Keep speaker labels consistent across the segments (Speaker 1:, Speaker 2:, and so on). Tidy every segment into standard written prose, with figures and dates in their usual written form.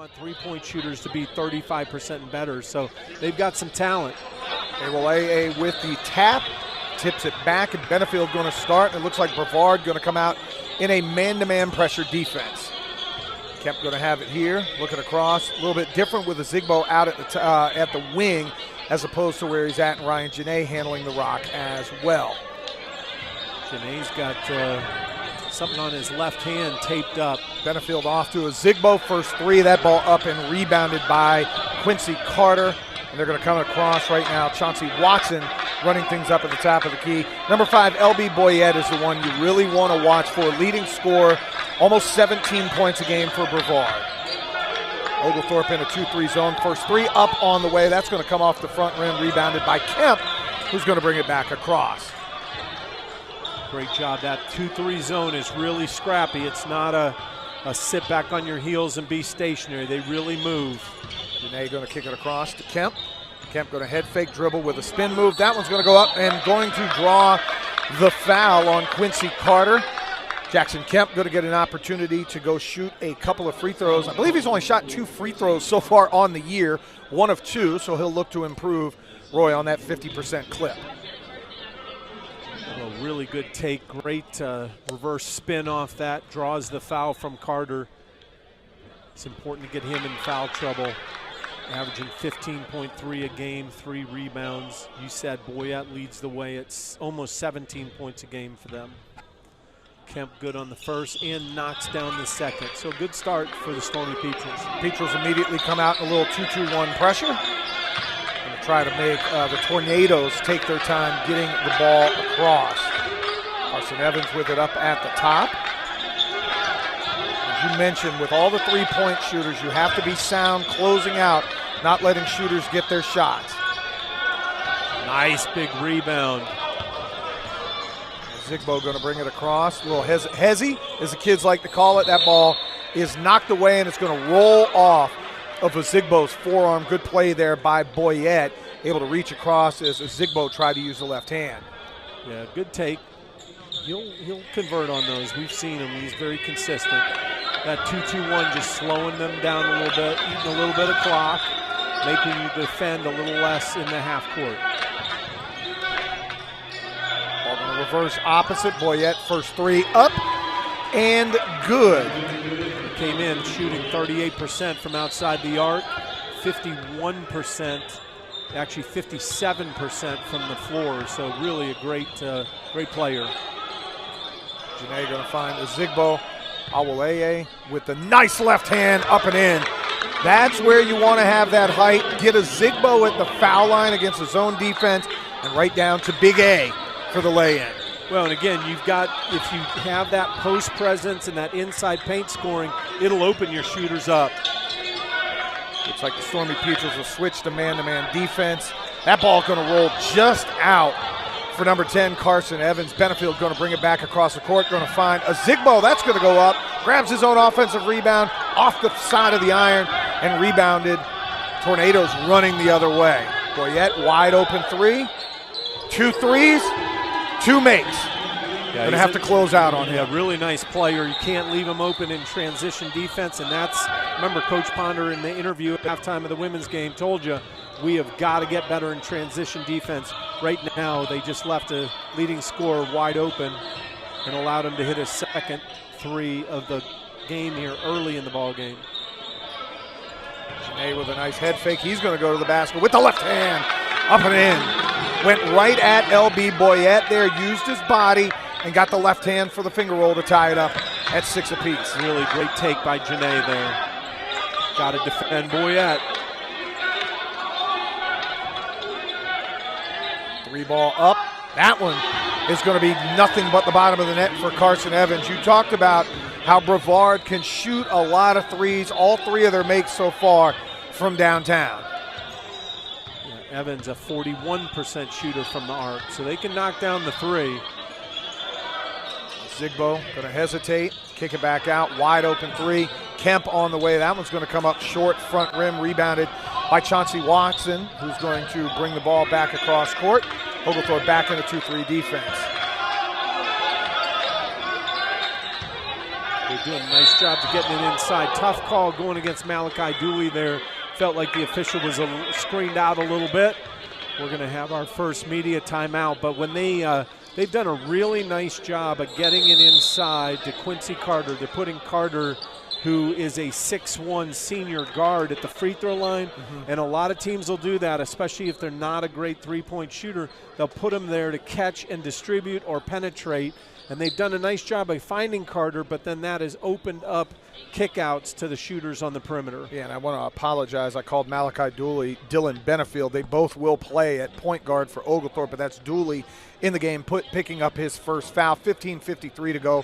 Speaker 1: want three-point shooters to be 35% and better, so they've got some talent.
Speaker 2: They will AA with the tap, tips it back, and Benefield going to start. And it looks like Brevard going to come out in a man-to-man pressure defense. Kemp going to have it here, looking across, a little bit different with a Zigbo out at the wing as opposed to where he's at, and Ryan Janae handling the rock as well.
Speaker 1: Janae's got something on his left hand taped up.
Speaker 2: Benefield off to a Zigbo, first three, that ball up and rebounded by Quincy Carter. And they're going to come across right now. Chauncey Watson running things up at the top of the key. Number 5, LB Boyette is the one you really want to watch for. Leading scorer, almost 17 points a game for Brevard. Oglethorpe in a 2-3 zone. First three up on the way. That's going to come off the front rim, rebounded by Kemp, who's going to bring it back across.
Speaker 1: Great job. That 2-3 zone is really scrappy. It's not a sit back on your heels and be stationary. They really move.
Speaker 2: Janae going to kick it across to Kemp. Kemp going to head fake dribble with a spin move. That one's going to go up and going to draw the foul on Quincy Carter. Jackson Kemp going to get an opportunity to go shoot a couple of free throws. I believe he's only shot 2 free throws so far on the year, 1 of 2, so he'll look to improve, Roy, on that 50% clip.
Speaker 1: Well, really good take, great reverse spin off that, draws the foul from Carter. It's important to get him in foul trouble. Averaging 15.3 a game, 3 rebounds. You said Boyette leads the way. It's almost 17 points a game for them. Kemp good on the first and knocks down the second. So good start for the Stormy Petrels.
Speaker 2: Petrels immediately come out in a little 2-2-1 pressure. Going to try to make the Tornadoes take their time getting the ball across. Carson Evans with it up at the top. As you mentioned, with all the three-point shooters, you have to be sound closing out, not letting shooters get their shots.
Speaker 1: Nice big rebound.
Speaker 2: Zigbo going to bring it across. A little hezzy, as the kids like to call it. That ball is knocked away, and it's going to roll off of a Zigbo's forearm. Good play there by Boyette, able to reach across as Zigbo tried to use the left hand.
Speaker 1: Yeah, good take. He'll convert on those. We've seen him. He's very consistent. That 2-2-1 just slowing them down a little bit, eating a little bit of clock, making you defend a little less in the half court.
Speaker 2: Ball going to reverse opposite. Boyette first three up and good.
Speaker 1: He came in shooting 38% from outside the arc, 51%, actually 57% from the floor. So really a great player.
Speaker 2: Janae going to find a Zigbo. Awoleye with the nice left hand up and in. That's where you want to have that height. Get a Zigbo at the foul line against a zone defense and right down to Big A for the lay-in.
Speaker 1: Well, and again, if you have that post presence and that inside paint scoring, it'll open your shooters up.
Speaker 2: Looks like the Stormy Petrels will switch to man-to-man defense. That ball going to roll just out for number 10, Carson Evans. Benefield going to bring it back across the court, going to find a Zigbo. That's going to go up, grabs his own offensive rebound off the side of the iron and rebounded. Tornadoes running the other way. Boyette wide open three. 2 threes, 2 makes.
Speaker 1: Yeah,
Speaker 2: going to have to close out on him.
Speaker 1: Yeah, really nice player. You can't leave him open in transition defense, and that's, remember Coach Ponder in the interview at halftime of the women's game told you, we have got to get better in transition defense. Right now, they just left a leading scorer wide open and allowed him to hit his second 3 of the game here early in the ball game.
Speaker 2: Janae with a nice head fake. He's going to go to the basket with the left hand, up and in. Went right at LB Boyette there, used his body, and got the left hand for the finger roll to tie it up at 6 apiece.
Speaker 1: Really great take by Janae there. Got to defend Boyette.
Speaker 2: 3 ball up. That one is going to be nothing but the bottom of the net for Carson Evans. You talked about how Brevard can shoot a lot of threes. All 3 of their makes so far from downtown.
Speaker 1: Yeah, Evans a 41% shooter from the arc, so they can knock down the 3.
Speaker 2: Zigbo going to hesitate, kick it back out, wide open 3. Kemp on the way. That one's going to come up short, front rim, rebounded by Chauncey Watson, who's going to bring the ball back across court. Oglethorpe back in a 2-3 defense.
Speaker 1: Good doing a nice job of getting it inside. Tough call going against Malachi Dooley there. Felt like the official was screened out a little bit. We're going to have our first media timeout, but when they've done a really nice job of getting it inside to Quincy Carter. They're putting Carter, who is a 6'1" senior guard, at the free throw line, and a lot of teams will do that, especially if they're not a great three-point shooter. They'll put him there to catch and distribute or penetrate, and they've done a nice job by finding Carter, but then that has opened up kickouts to the shooters on the perimeter.
Speaker 2: Yeah, and I want to apologize. I called Malachi Dooley Dylan Benefield. They both will play at point guard for Oglethorpe, but that's Dooley in the game, picking up his first foul. 15:53 to go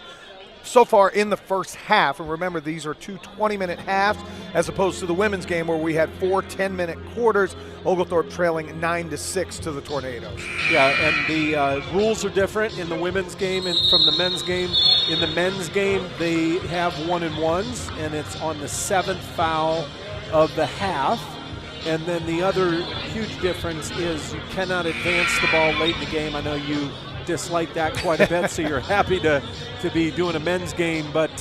Speaker 2: so far in the first half. And remember, these are two 20-minute halves as opposed to the women's game where we had 4 10-minute quarters. Oglethorpe trailing 9-6 to the Tornadoes.
Speaker 1: Yeah, and the rules are different in the women's game and from the men's game. In the men's game, they have 1-and-1s, and it's on the 7th foul of the half. And then the other huge difference is you cannot advance the ball late in the game. I know you dislike that quite a bit, so you're happy to be doing a men's game, but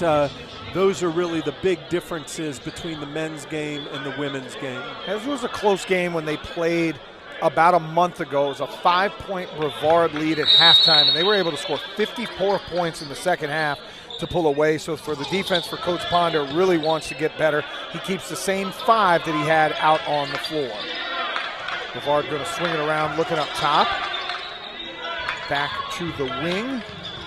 Speaker 1: those are really the big differences between the men's game and the women's game.
Speaker 2: This was a close game when they played about a month ago. It was a 5-point Brevard lead at halftime, and they were able to score 54 points in the second half to pull away. So for the defense for Coach Ponder, really wants to get better. He keeps the same 5 that he had out on the floor. Brevard going to swing it around, looking up top. Back to the wing.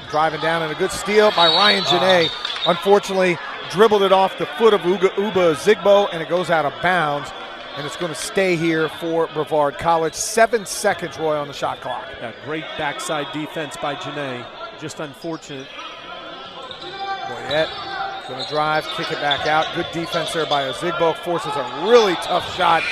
Speaker 2: Driving down, and a good steal by Ryan Janae. Unfortunately, dribbled it off the foot of Uba Zigbo, and it goes out of bounds. And it's going to stay here for Brevard College. 7 seconds, Roy, on the shot clock.
Speaker 1: Yeah, great backside defense by Janae. Just unfortunate.
Speaker 2: Boyette going to drive, kick it back out. Good defense there by Zigbo. Forces a really tough shot.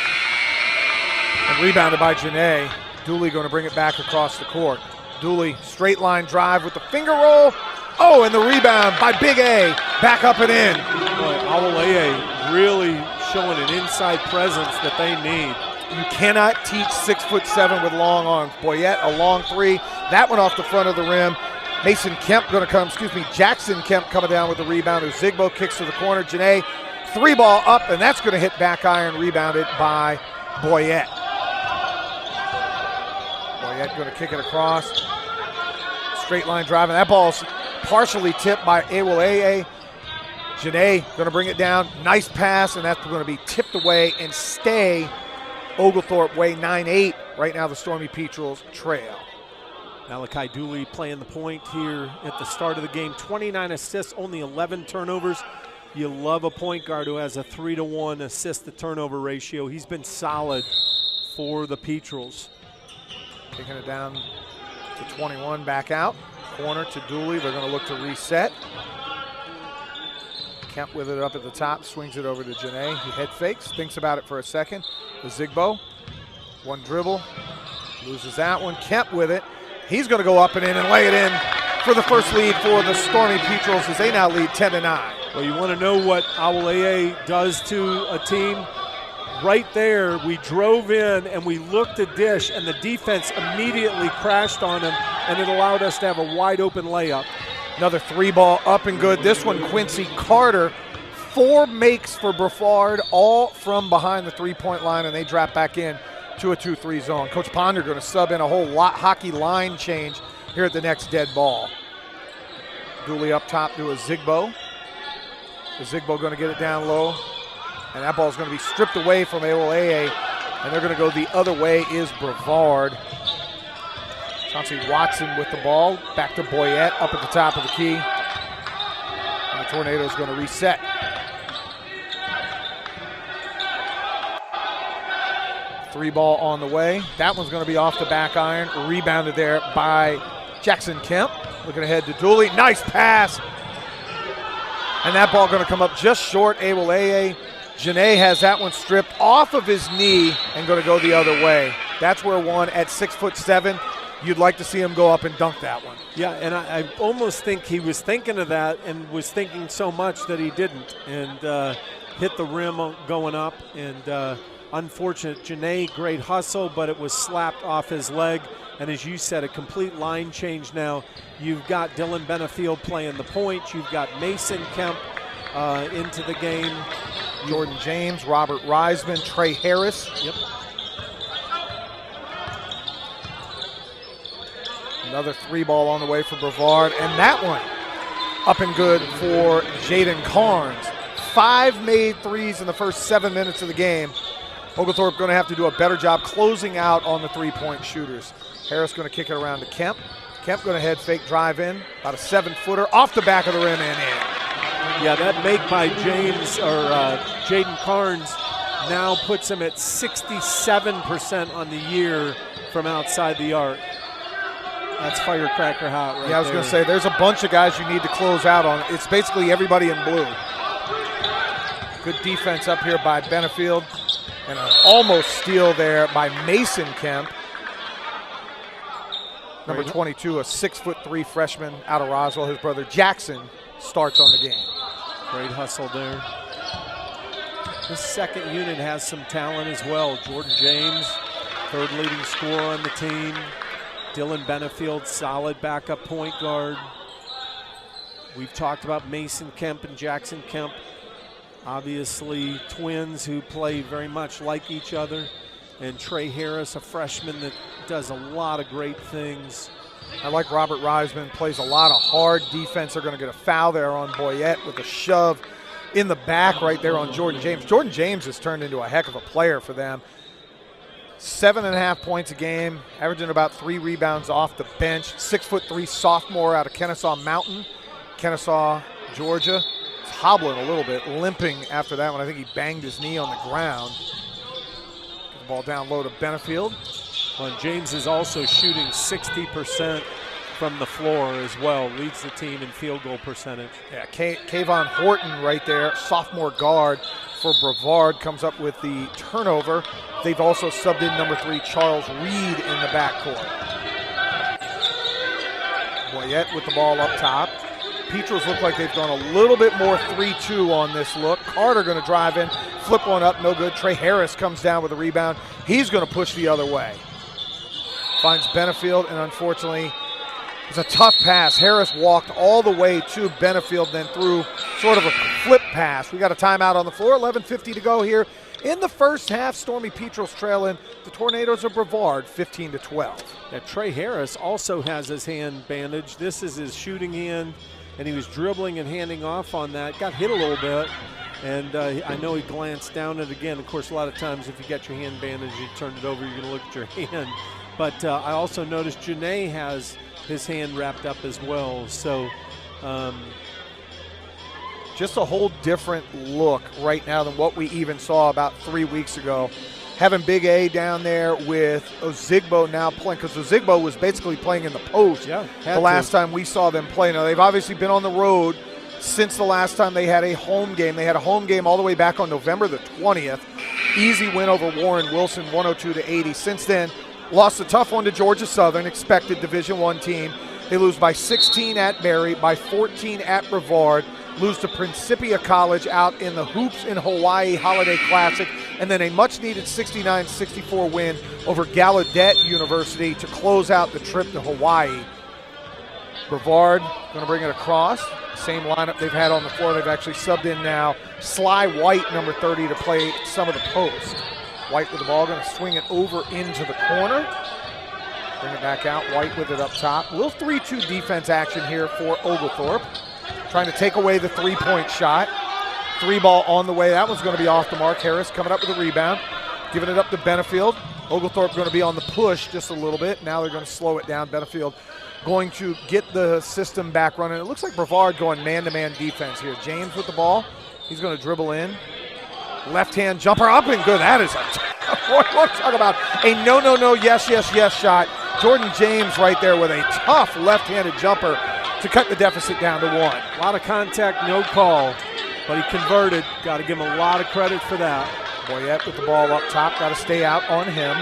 Speaker 2: And rebounded by Janae. Dooley going to bring it back across the court. Dooley, straight line drive with the finger roll. Oh, and the rebound by Big A. Back up and in.
Speaker 1: Awoleye really showing an inside presence that they need.
Speaker 2: You cannot teach 6'7" with long arms. Boyette, a long 3. That one off the front of the rim. Jackson Kemp coming down with the rebound. Zigbo kicks to the corner. Janae, 3-ball up, and that's going to hit back iron, rebounded by Boyette. Boyette going to kick it across. Straight line driving. That ball's partially tipped by Awoleye. Janae going to bring it down. Nice pass, and that's going to be tipped away and stay Oglethorpe way 9-8. Right now the Stormy Petrels trail.
Speaker 1: Malachi Dooley playing the point here at the start of the game. 29 assists, only 11 turnovers. You love a point guard who has a 3-to-1 assist-to-turnover ratio. He's been solid for the Petrels.
Speaker 2: Taking it down to 21, back out. Corner to Dooley. They're going to look to reset. Kemp with it up at the top, swings it over to Janae. He head fakes, thinks about it for a second. The Zigbo, one dribble, loses that one. Kemp with it. He's going to go up and in and lay it in for the first lead for the Stormy Petrels as they now lead 10-9.
Speaker 1: Well, you want to know what Awoleye does to a team? Right there, we drove in and we looked to dish, and the defense immediately crashed on him, and it allowed us to have a wide-open layup.
Speaker 2: Another 3-ball up and good. This one, Quincy Carter. 4 makes for Brevard, all from behind the 3-point line, and they drop back in to a 2-3 zone. Coach Ponder going to sub in a whole hockey line change here at the next dead ball. Dooley up top to a Zigbo. The Zigbo going to get it down low, and that ball is going to be stripped away from Awoleye, and they're going to go the other way is Brevard. Chauncey Watson with the ball, back to Boyette up at the top of the key, and the Tornadoes going to reset. Three-ball on the way. That one's going to be off the back iron. Rebounded there by Jackson Kemp. Looking ahead to Dooley. Nice pass. And that ball going to come up just short. Awoleye. Janae has that one stripped off of his knee and going to go the other way. That's where one at 6'7", you'd like to see him go up and dunk that one.
Speaker 1: Yeah, and I almost think he was thinking of that and was thinking so much that he didn't, and hit the rim going up, and unfortunate. Janae, great hustle, but it was slapped off his leg. And as you said, a complete line change now. You've got Dylan Benefield playing the point. You've got Mason Kemp into the game.
Speaker 2: Jordan James, Robert Reisman, Trey Harris.
Speaker 1: Yep.
Speaker 2: Another 3-ball on the way for Brevard, and that one up and good for Jaden Carnes. 5 made threes in the first 7 minutes of the game. Oglethorpe going to have to do a better job closing out on the 3-point shooters. Harris going to kick it around to Kemp. Kemp going to head fake drive in, about a 7-footer off the back of the rim and in.
Speaker 1: Yeah, that make by James or Jaden Carnes now puts him at 67% on the year from outside the arc. That's firecracker hot right there.
Speaker 2: Yeah, I was going to say, there's a bunch of guys you need to close out on. It's basically everybody in blue. Good defense up here by Benefield. And an almost steal there by Mason Kemp. Number 22, a 6'3" freshman out of Roswell. His brother Jackson starts on the game.
Speaker 1: Great hustle there. This second unit has some talent as well. Jordan James, third leading scorer on the team. Dylan Benefield, solid backup point guard. We've talked about Mason Kemp and Jackson Kemp. Obviously twins who play very much like each other. And Trey Harris, a freshman that does a lot of great things.
Speaker 2: I like Robert Reisman, plays a lot of hard defense. They're going to get a foul there on Boyette with a shove in the back right there on Jordan James. Jordan James has turned into a heck of a player for them. 7.5 points a game, averaging about 3 rebounds off the bench. 6'3" sophomore out of Kennesaw Mountain, Kennesaw, Georgia. He's hobbling a little bit, limping after that one. I think he banged his knee on the ground. Get the ball down low to Benefield.
Speaker 1: Well, James is also shooting 60% from the floor as well. Leads the team in field goal percentage.
Speaker 2: Yeah, Kayvon Horton right there, sophomore guard for Brevard, comes up with the turnover. They've also subbed in number 3, Charles Reed, in the backcourt. Boyette with the ball up top. Petros look like they've gone a little bit more 3-2 on this look. Carter going to drive in, flip one up, no good. Trey Harris comes down with a rebound. He's going to push the other way. Finds Benefield, and unfortunately, it's a tough pass. Harris walked all the way to Benefield, then threw sort of a flip pass. We got a timeout on the floor, 11:50 to go here in the first half. Stormy Petros trailing the Tornadoes of Brevard 15-12.
Speaker 1: Yeah, Trey Harris also has his hand bandaged. This is his shooting hand, and he was dribbling and handing off on that. Got hit a little bit, and I know he glanced down it again. Of course, a lot of times if you got your hand bandaged, you turn it over, you're going to look at your hand. But I also noticed Janae has his hand wrapped up as well. So
Speaker 2: just a whole different look right now than what we even saw about 3 weeks ago. Having Big A down there with Ozigbo now playing, because Ozigbo was basically playing in the post the last time we saw them play. Now, they've obviously been on the road since the last time they had a home game. They had a home game all the way back on November the 20th. Easy win over Warren Wilson, 102-80. Since then, lost a tough one to Georgia Southern, expected Division I team. They lose by 16 at Berry, by 14 at Brevard, lose to Principia College out in the Hoops in Hawaii Holiday Classic, and then a much-needed 69-64 win over Gallaudet University to close out the trip to Hawaii. Brevard going to bring it across. Same lineup they've had on the floor. They've actually subbed in now Sly White, number 30, to play some of the post. White with the ball, going to swing it over into the corner. Bring it back out. White with it up top. A little 3-2 defense action here for Oglethorpe. Trying to take away the 3-point shot. 3-ball on the way. That one's going to be off the mark. Harris coming up with a rebound. Giving it up to Benefield. Oglethorpe going to be on the push just a little bit. Now they're going to slow it down. Benefield going to get the system back running. It looks like Brevard going man-to-man defense here. James with the ball. He's going to dribble in. Left-hand jumper up and good. That is a boy, what talk about a no, yes shot. Jordan James right there with a tough left-handed jumper to cut the deficit down to 1.
Speaker 1: A lot of contact, no call, but he converted. Got to give him a lot of credit for that.
Speaker 2: Boyette with the ball up top. Got to stay out on him.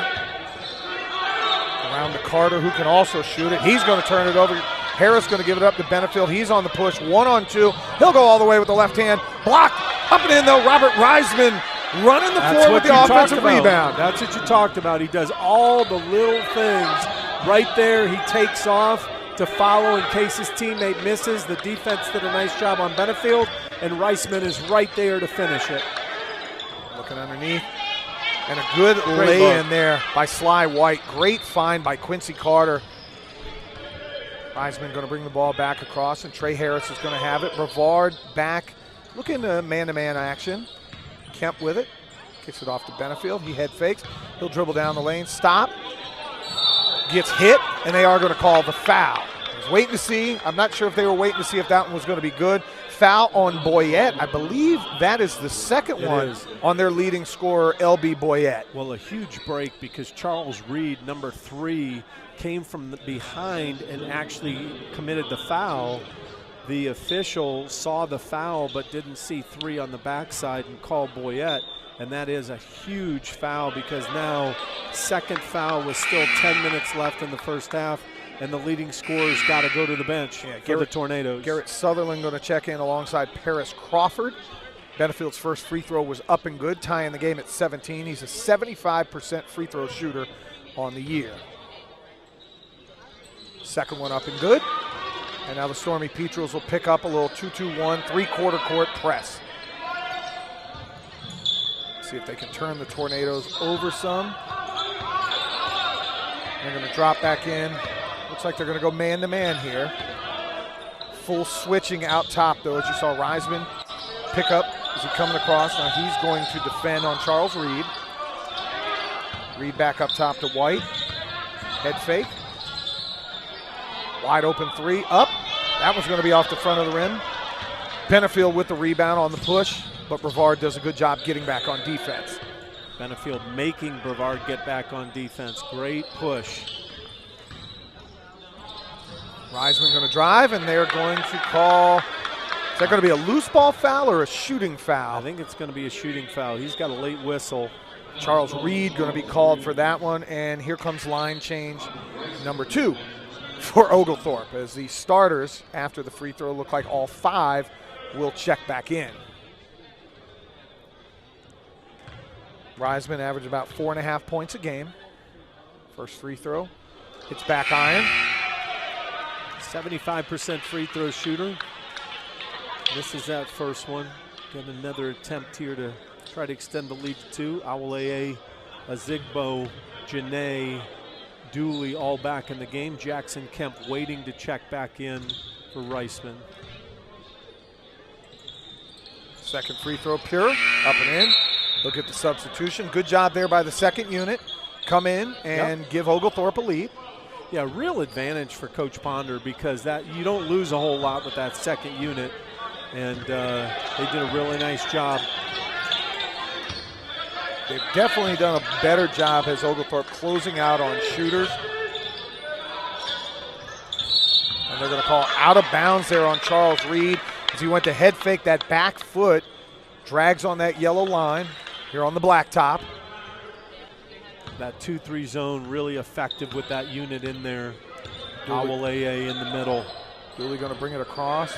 Speaker 2: Around to Carter, who can also shoot it. He's going to turn it over. Harris going to give it up to Benefield. He's on the push, 1-on-2. He'll go all the way with the left hand. Blocked. Up and in, though. Robert Reisman running the floor with the offensive rebound.
Speaker 1: That's what you talked about. He does all the little things right there. He takes off, to follow in case his teammate misses. The defense did a nice job on Benefield, and Reisman is right there to finish it.
Speaker 2: Looking underneath. And a good lay in there by Sly White. Great find by Quincy Carter. Reisman going to bring the ball back across, and Trey Harris is going to have it. Brevard back, looking to man-to-man action. Kemp with it. Kicks it off to Benefield. He head fakes. He'll dribble down the lane. Stop. Gets hit, and they are going to call the foul. I was waiting to see. I'm not sure if they were waiting to see if that one was going to be good. Foul on Boyette. I believe that is the second one on their leading scorer, LB Boyette.
Speaker 1: Well, a huge break because Charles Reed, number 3, came from behind and actually committed the foul. The official saw the foul but didn't see 3 on the backside and called Boyette. And that is a huge foul because now second foul with still 10 minutes left in the first half, and the leading scorer's got to go to the bench for the Tornadoes.
Speaker 2: Garrett Sutherland going to check in alongside Paris Crawford. Benefield's first free throw was up and good, tying the game at 17. He's a 75% free throw shooter on the year. Second one up and good. And now the Stormy Petrels will pick up a little 2-2-1, 3-quarter court press. See if they can turn the Tornadoes over some. They're going to drop back in. Looks like they're going to go man-to-man here. Full switching out top, though, as you saw Reisman pick up as he coming across. Now he's going to defend on Charles Reed. Reed back up top to White. Head fake. Wide open 3, up. That one's going to be off the front of the rim. Benefield with the rebound on the push, but Brevard does a good job getting back on defense.
Speaker 1: Benefield making Brevard get back on defense. Great push.
Speaker 2: Reisman going to drive, and they're going to call, is that going to be a loose ball foul or a shooting foul?
Speaker 1: I think it's going to be a shooting foul. He's got a late whistle.
Speaker 2: Charles Reed going to be called for that one, and here comes line change number 2 for Oglethorpe, as the starters after the free throw look like all 5 will check back in. Reisman averaged about 4.5 points a game. First free throw, hits back iron.
Speaker 1: 75% free throw shooter. This is that first one. Got another attempt here to try to extend the lead to 2. Awoleye, Azigbo, Janae, Dooley all back in the game. Jackson Kemp waiting to check back in for Reisman.
Speaker 2: Second free throw, pure, up and in. Look at the substitution. Good job there by the second unit. Come in and give Oglethorpe a lead.
Speaker 1: Yeah, real advantage for Coach Ponder because that you don't lose a whole lot with that second unit, and they did a really nice job.
Speaker 2: They've definitely done a better job as Oglethorpe closing out on shooters. And they're going to call out of bounds there on Charles Reed as he went to head fake that back foot. Drags on that yellow line here on the blacktop.
Speaker 1: That 2-3 zone really effective with that unit in there. Awoleye in the middle.
Speaker 2: Dooley going to bring it across.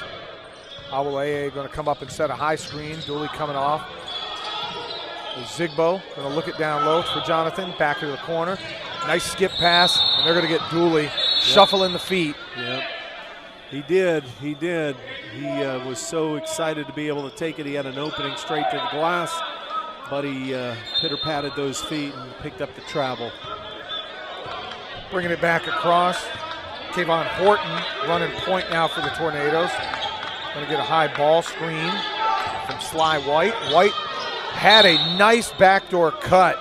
Speaker 2: Awoleye going to come up and set a high screen. Dooley coming off. Zigbo going to look it down low for Jonathan. Back to the corner. Nice skip pass, and they're going to get Dooley shuffling the feet.
Speaker 1: Yep. He did. He did. He was so excited to be able to take it. He had an opening straight to the glass, but he pitter-patted those feet and picked up the travel.
Speaker 2: Bringing it back across. Kayvon Horton running point now for the Tornadoes. Going to get a high ball screen from Sly White. White had a nice backdoor cut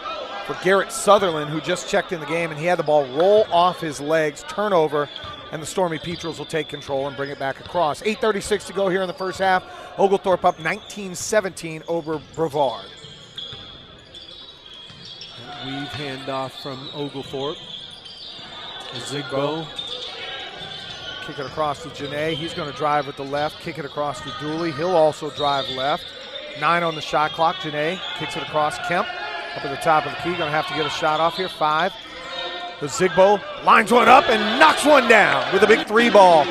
Speaker 2: for Garrett Sutherland, who just checked in the game, and he had the ball roll off his legs, turnover, and the Stormy Petrels will take control and bring it back across. 8:36 to go here in the first half. Oglethorpe up 19-17 over Brevard.
Speaker 1: Weave handoff from Oglethorpe. Zigbo.
Speaker 2: Kick it across to Janae. He's going to drive with the left. Kick it across to Dooley. He'll also drive left. 9 on the shot clock. Janae kicks it across. Kemp up at the top of the key. Going to have to get a shot off here. 5. The Zigbo lines one up and knocks one down with a big 3 ball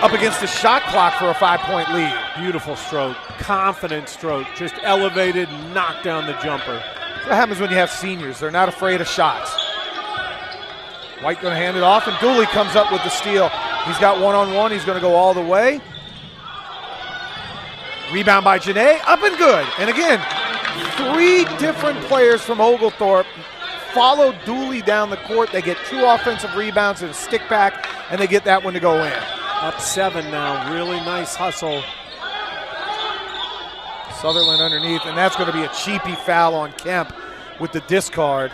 Speaker 2: up against the shot clock for a 5-point lead.
Speaker 1: Beautiful stroke. Confident stroke. Just elevated and knocked down the jumper.
Speaker 2: That's what happens when you have seniors. They're not afraid of shots. White going to hand it off, and Dooley comes up with the steal. He's got one-on-one. He's going to go all the way. Rebound by Janae, up and good. And again, 3 different players from Oglethorpe follow Dooley down the court. They get 2 offensive rebounds and a stick back, and they get that one to go in.
Speaker 1: Up 7 now, really nice hustle.
Speaker 2: Sutherland underneath, and that's going to be a cheapy foul on Kemp with the discard.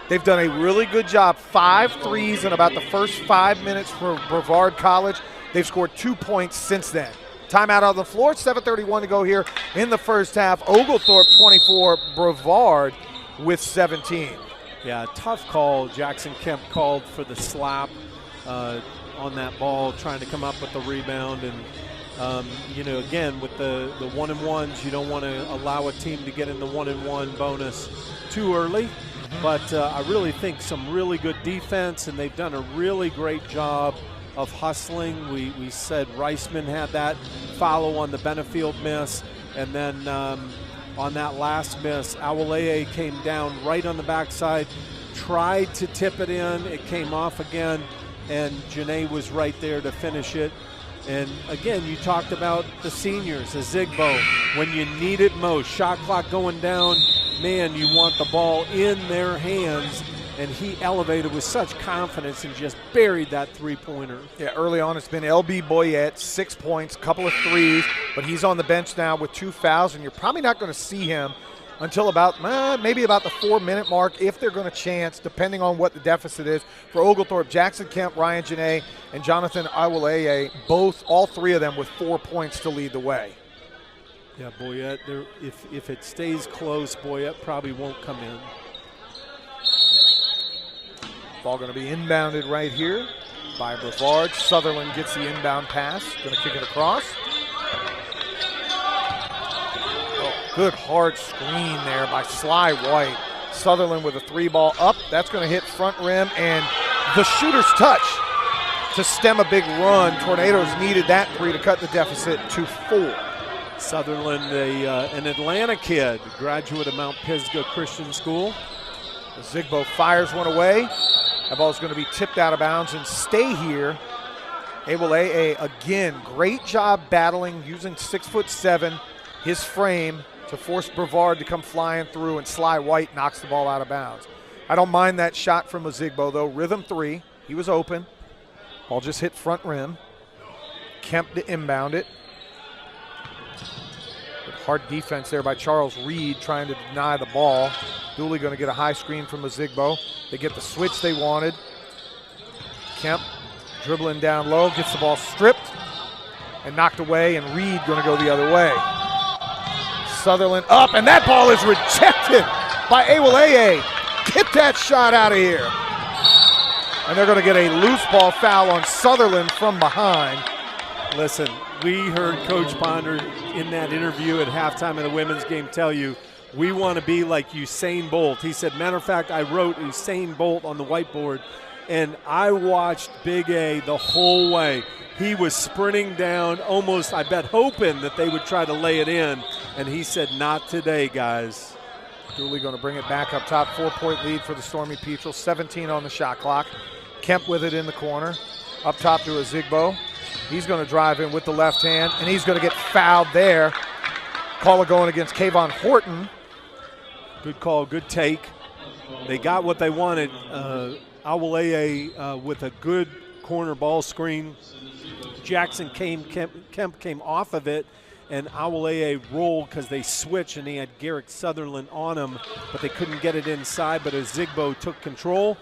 Speaker 2: They've done a really good job. 5 threes in about the first 5 minutes for Brevard College. They've scored 2 points since then. Timeout on the floor, 7:31 to go here in the first half. Oglethorpe 24, Brevard with 17.
Speaker 1: Yeah, tough call. Jackson Kemp called for the slap on that ball, trying to come up with the rebound. And, you know, again, with the 1-and-1s, you don't want to allow a team to get in the 1-and-1 bonus too early. But I really think some really good defense, and they've done a really great job of hustling. We said Reisman had that follow on the Benefield miss, and then on that last miss, Awoleye came down right on the backside, tried to tip it in, it came off again, and Janae was right there to finish it. And again, you talked about the seniors, Ezigbo, when you need it most, shot clock going down, man, you want the ball in their hands. And he elevated with such confidence and just buried that three-pointer.
Speaker 2: Yeah, early on it's been L.B. Boyette, 6 points, couple of threes, but he's on the bench now with 2 fouls, and you're probably not going to see him until about maybe about the 4-minute mark if they're going to chance, depending on what the deficit is. For Oglethorpe, Jackson Kemp, Ryan Janae, and Jonathan Awoleye, all 3 of them with 4 points to lead the way.
Speaker 1: Yeah, Boyette, if it stays close, Boyette probably won't come in.
Speaker 2: Ball going to be inbounded right here by Brevard. Sutherland gets the inbound pass. Going to kick it across. Oh, good hard screen there by Sly White. Sutherland with a 3-ball up. That's going to hit front rim, and the shooter's touch to stem a big run. Tornadoes needed that 3 to cut the deficit to 4.
Speaker 1: Sutherland, an Atlanta kid, graduate of Mount Pisgah Christian School.
Speaker 2: Ezigbo fires one away. That ball is going to be tipped out of bounds and stay here. Awoleye again, great job battling, using 6'7", his frame to force Brevard to come flying through, and Sly White knocks the ball out of bounds. I don't mind that shot from Ezigbo though. Rhythm 3, he was open. Ball just hit front rim. Kemp to inbound it. Good hard defense there by Charles Reed trying to deny the ball. Dooley going to get a high screen from Ezigbo. They get the switch they wanted. Kemp dribbling down low, gets the ball stripped and knocked away, and Reed going to go the other way. Sutherland up, and that ball is rejected by Awoleye. Get that shot out of here. And they're going to get a loose ball foul on Sutherland from behind.
Speaker 1: Listen, we heard Coach Ponder in that interview at halftime of the women's game tell you, we want to be like Usain Bolt. He said, matter of fact, I wrote Usain Bolt on the whiteboard, and I watched Big A the whole way. He was sprinting down, almost, I bet, hoping that they would try to lay it in, and he said, not today, guys.
Speaker 2: Dooley going to bring it back up top. 4-point lead for the Stormy Petrels. 17 on the shot clock. Kemp with it in the corner. Up top to Ezigbo. He's going to drive in with the left hand, and he's going to get fouled there. Call going against Kayvon Horton.
Speaker 1: Good call, good take. They got what they wanted. Awoleye with a good corner ball screen. Jackson Kemp came off of it, and Awoleye rolled because they switched, and he had Garrick Sutherland on him, but they couldn't get it inside. But Ezigbo took control,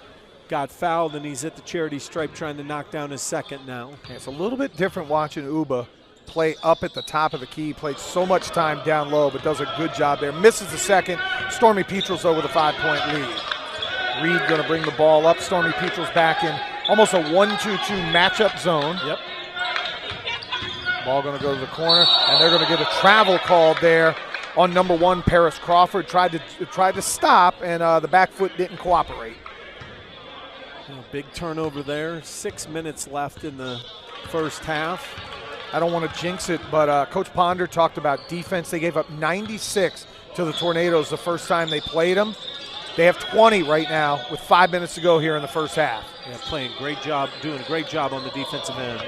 Speaker 1: got fouled, and he's at the charity stripe trying to knock down his second now.
Speaker 2: Yeah, it's a little bit different watching Uba play up at the top of the key. Played so much time down low, but does a good job there. Misses the second. Stormy Petrels over the 5-point lead. Reed going to bring the ball up. Stormy Petrels back in almost a 1-2-2 matchup zone.
Speaker 1: Yep.
Speaker 2: Ball going to go to the corner, and they're going to get a travel called there on number 1, Paris Crawford. Tried to stop, and the back foot didn't cooperate.
Speaker 1: Big turnover there. 6 minutes left in the first half.
Speaker 2: I don't want to jinx it, but Coach Ponder talked about defense. They gave up 96 to the Tornadoes the first time they played them. They have 20 right now with 5 minutes to go here in the first half.
Speaker 1: Yeah, playing great job, doing a great job on the defensive end.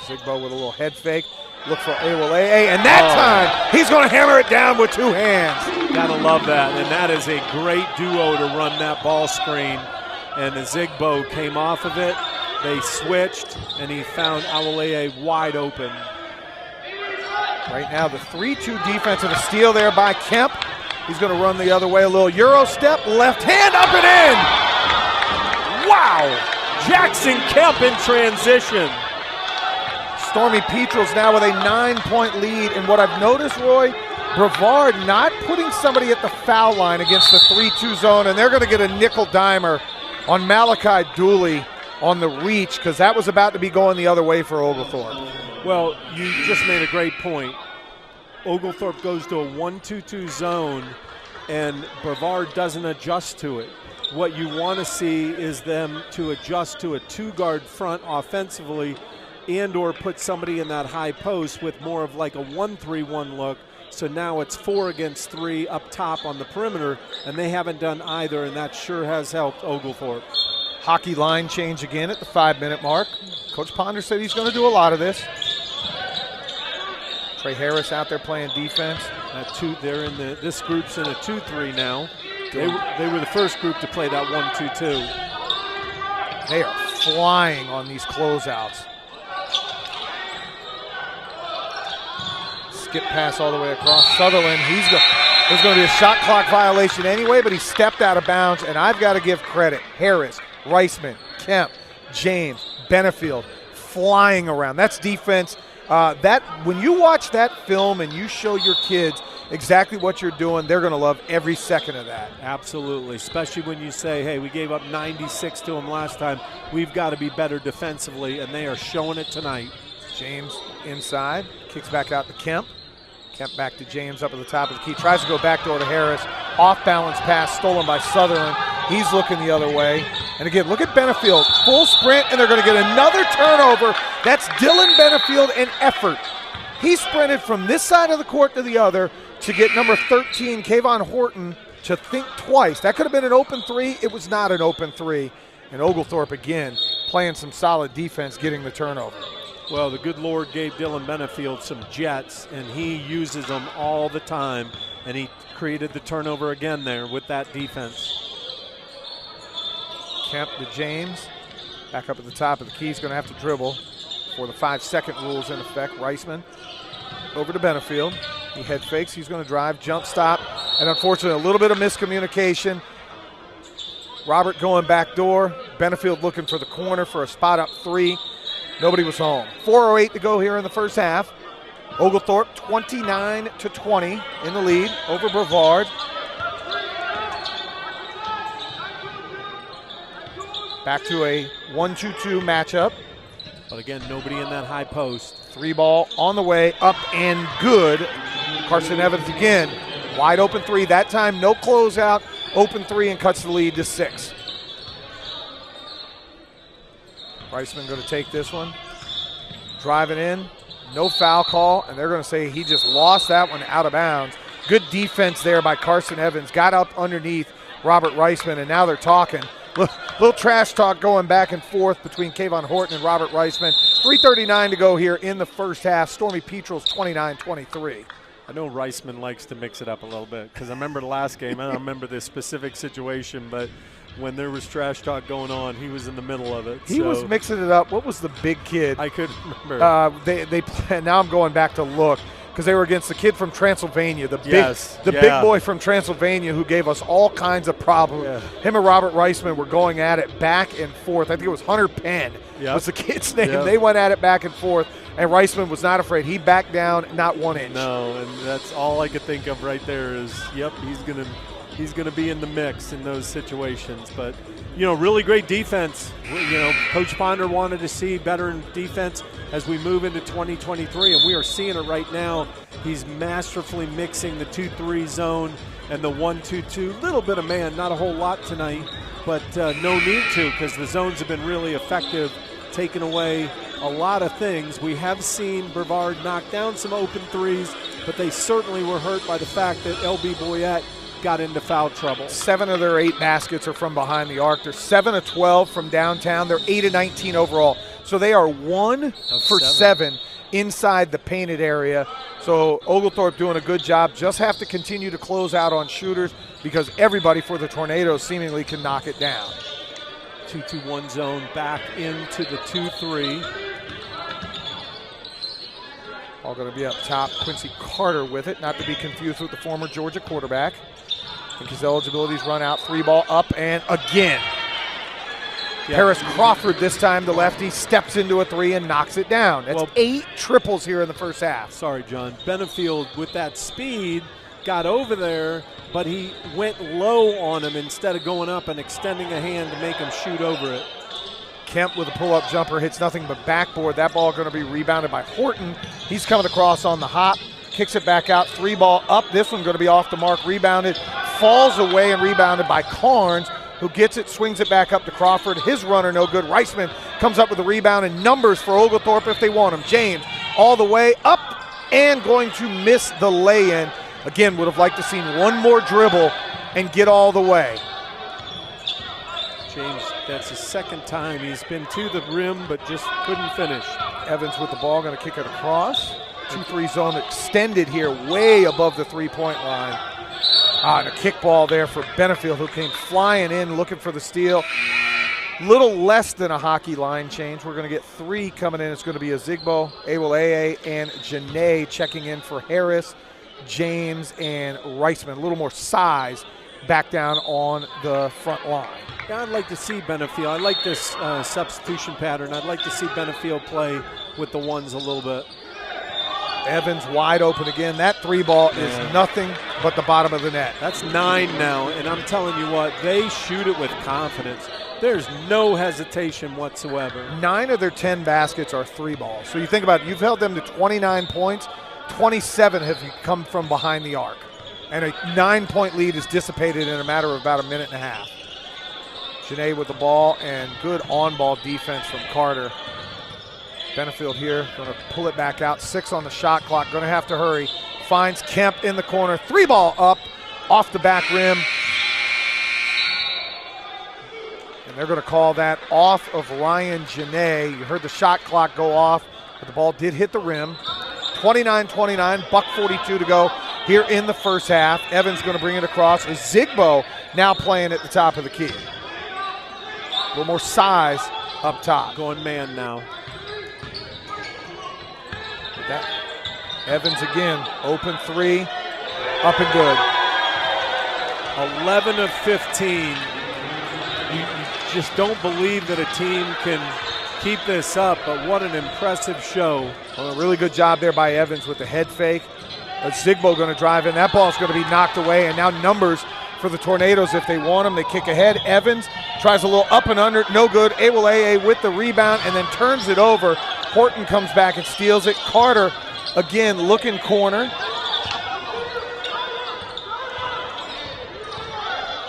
Speaker 2: Zigbo with a little head fake. Look for Awoleye, and that time he's going to hammer it down with 2 hands.
Speaker 1: Gotta love that, and that is a great duo to run that ball screen. And the Zigbo came off of it. They switched, and he found Awoleye wide open.
Speaker 2: Right now, the 3-2 defense and a steal there by Kemp. He's going to run the other way, a little Euro step, left hand up and in.
Speaker 1: Wow! Jackson Kemp in transition.
Speaker 2: Stormy Petrels now with a 9-point lead. And what I've noticed, Roy, Brevard not putting somebody at the foul line against the 3-2 zone, and they're going to get a nickel dimer on Malachi Dooley on the reach, because that was about to be going the other way for Oglethorpe.
Speaker 1: Well, you just made a great point. Oglethorpe goes to a 1-2-2 zone, and Brevard doesn't adjust to it. What you want to see is them to adjust to a 2-guard front offensively, and or put somebody in that high post with more of like a 1-3-1 look. So now it's 4 against 3 up top on the perimeter, and they haven't done either, and that sure has helped Oglethorpe.
Speaker 2: Hockey line change again at the 5-minute mark. Coach Ponder said he's going to do a lot of this. Trey Harris out there playing defense.
Speaker 1: They're in this group's in a 2-3 now. They were the first group to play that 1-2-2.
Speaker 2: They are flying on these closeouts. Skip pass all the way across. Sutherland, there's going to be a shot clock violation anyway, but he stepped out of bounds, and I've got to give credit. Harris, Reisman, Kemp, James, Benefield, flying around. That's defense. When you watch that film and you show your kids exactly what you're doing, they're going to love every second of that.
Speaker 1: Absolutely, especially when you say, hey, we gave up 96 to them last time. We've got to be better defensively, and they are showing it tonight.
Speaker 2: James inside, kicks back out to Kemp. Kemp back to James up at the top of the key. Tries to go backdoor to Harris. Off-balance pass stolen by Sutherland. He's looking the other way. And again, look at Benefield. Full sprint, and they're going to get another turnover. That's Dylan Benefield in effort. He sprinted from this side of the court to the other to get number 13, Kayvon Horton, to think twice. That could have been an open 3. It was not an open 3. And Oglethorpe, again, playing some solid defense, getting the turnover.
Speaker 1: Well, the good Lord gave Dylan Benefield some jets, and he uses them all the time, and he created the turnover again there with that defense.
Speaker 2: Kemp to James. Back up at the top of the key. He's going to have to dribble for the 5-second rules in effect. Reisman over to Benefield. He head fakes. He's going to drive, jump stop, and unfortunately a little bit of miscommunication. Robert going back door. Benefield looking for the corner for a spot up 3. Nobody was home. 4:08 to go here in the first half. Oglethorpe 29-20 in the lead over Brevard. Back to a 1-2-2 matchup.
Speaker 1: But again, nobody in that high post.
Speaker 2: 3 ball on the way, up and good. Carson Evans again. Wide open 3. That time no closeout. Open 3 and cuts the lead to 6. Reisman going to take this one. Driving in. No foul call, and they're going to say he just lost that one out of bounds. Good defense there by Carson Evans. Got up underneath Robert Reisman, and now they're talking. Little trash talk going back and forth between Kayvon Horton and Robert Reisman. 3:39 to go here in the first half. Stormy Petrels 29-23.
Speaker 1: I know Reisman likes to mix it up a little bit, because I remember the last game. I don't remember this specific situation, but when there was trash talk going on, he was in the middle of it.
Speaker 2: He was mixing it up. What was the big kid?
Speaker 1: I couldn't remember.
Speaker 2: They now I'm going back to look, because they were against the kid from Transylvania, the big boy from Transylvania who gave us all kinds of problems. Yeah. Him and Robert Reisman were going at it back and forth. I think it was Hunter Penn was the kid's name. Yep. They went at it back and forth, and Reisman was not afraid. He backed down not 1 inch.
Speaker 1: No, and that's all I could think of right there is, yep, he's gonna be in the mix in those situations. But, really great defense. Coach Ponder wanted to see better in defense as we move into 2023, and we are seeing it right now. He's masterfully mixing the 2-3 zone and the 1-2-2. Little bit of man, not a whole lot tonight, but no need to, because the zones have been really effective, taking away a lot of things. We have seen Brevard knock down some open 3s, but they certainly were hurt by the fact that L.B. Boyette got into foul trouble.
Speaker 2: 7 of their 8 baskets are from behind the arc. They're 7 of 12 from downtown. They're 8 of 19 overall. So they are 1 for 7 inside the painted area. So Oglethorpe doing a good job. Just have to continue to close out on shooters because everybody for the Tornadoes seemingly can knock it down.
Speaker 1: 2-2-1 zone back into the 2-3.
Speaker 2: All going to be up top. Quincy Carter with it, not to be confused with the former Georgia quarterback. I think his eligibility's run out. 3 ball up and again. Yeah. Harris Crawford this time, the lefty, steps into a 3 and knocks it down. That's 8 triples here in the first half.
Speaker 1: Sorry, John. Benefield with that speed got over there, but he went low on him instead of going up and extending a hand to make him shoot over it.
Speaker 2: Kemp with a pull-up jumper hits nothing but backboard. That ball going to be rebounded by Horton. He's coming across on the hop, kicks it back out, 3 ball up. This one going to be off the mark, rebounded, falls away and rebounded by Carnes, who gets it, swings it back up to Crawford. His runner no good. Reisman comes up with a rebound and numbers for Oglethorpe if they want him. James all the way up and going to miss the lay-in. Again, would have liked to seen one more dribble and get all the way.
Speaker 1: James, that's the second time he's been to the rim but just couldn't finish.
Speaker 2: Evans with the ball, going to kick it across. 2-3 zone extended here way above the 3-point line. And a kickball there for Benefield, who came flying in looking for the steal. Little less than a hockey line change. We're going to get 3 coming in. It's going to be Azigbo, Awoleye, and Janae checking in for Harris, James, and Reisman. A little more size back down on the front line.
Speaker 1: Yeah, I'd like to see Benefield. I like this substitution pattern. I'd like to see Benefield play with the ones a little bit.
Speaker 2: Evans wide open again. That 3 ball is nothing but the bottom of the net.
Speaker 1: That's 9 now, and I'm telling you what, they shoot it with confidence. There's no hesitation whatsoever.
Speaker 2: 9 of their 10 baskets are 3 balls. So you think about it, you've held them to 29 points. 27 have come from behind the arc. And a 9-point lead is dissipated in a matter of about a minute and a half. Janae with the ball and good on-ball defense from Carter. Benefield here, going to pull it back out. 6 on the shot clock, going to have to hurry. Finds Kemp in the corner. 3 ball up, off the back rim. And they're going to call that off of Ryan Janae. You heard the shot clock go off, but the ball did hit the rim. 29-29, $1:42 to go here in the first half. Evans going to bring it across. Zigbo now playing at the top of the key. A little more size up top.
Speaker 1: Going man now.
Speaker 2: That. Evans again, open 3, up and good.
Speaker 1: 11 of 15. You just don't believe that a team can keep this up, but what an impressive show.
Speaker 2: Well, a really good job there by Evans with the head fake. Zigbo going to drive in. That ball's going to be knocked away, and now numbers for the Tornadoes if they want them. They kick ahead. Evans tries a little up and under, no good. Awoleye with the rebound and then turns it over. Horton comes back and steals it. Carter again looking corner.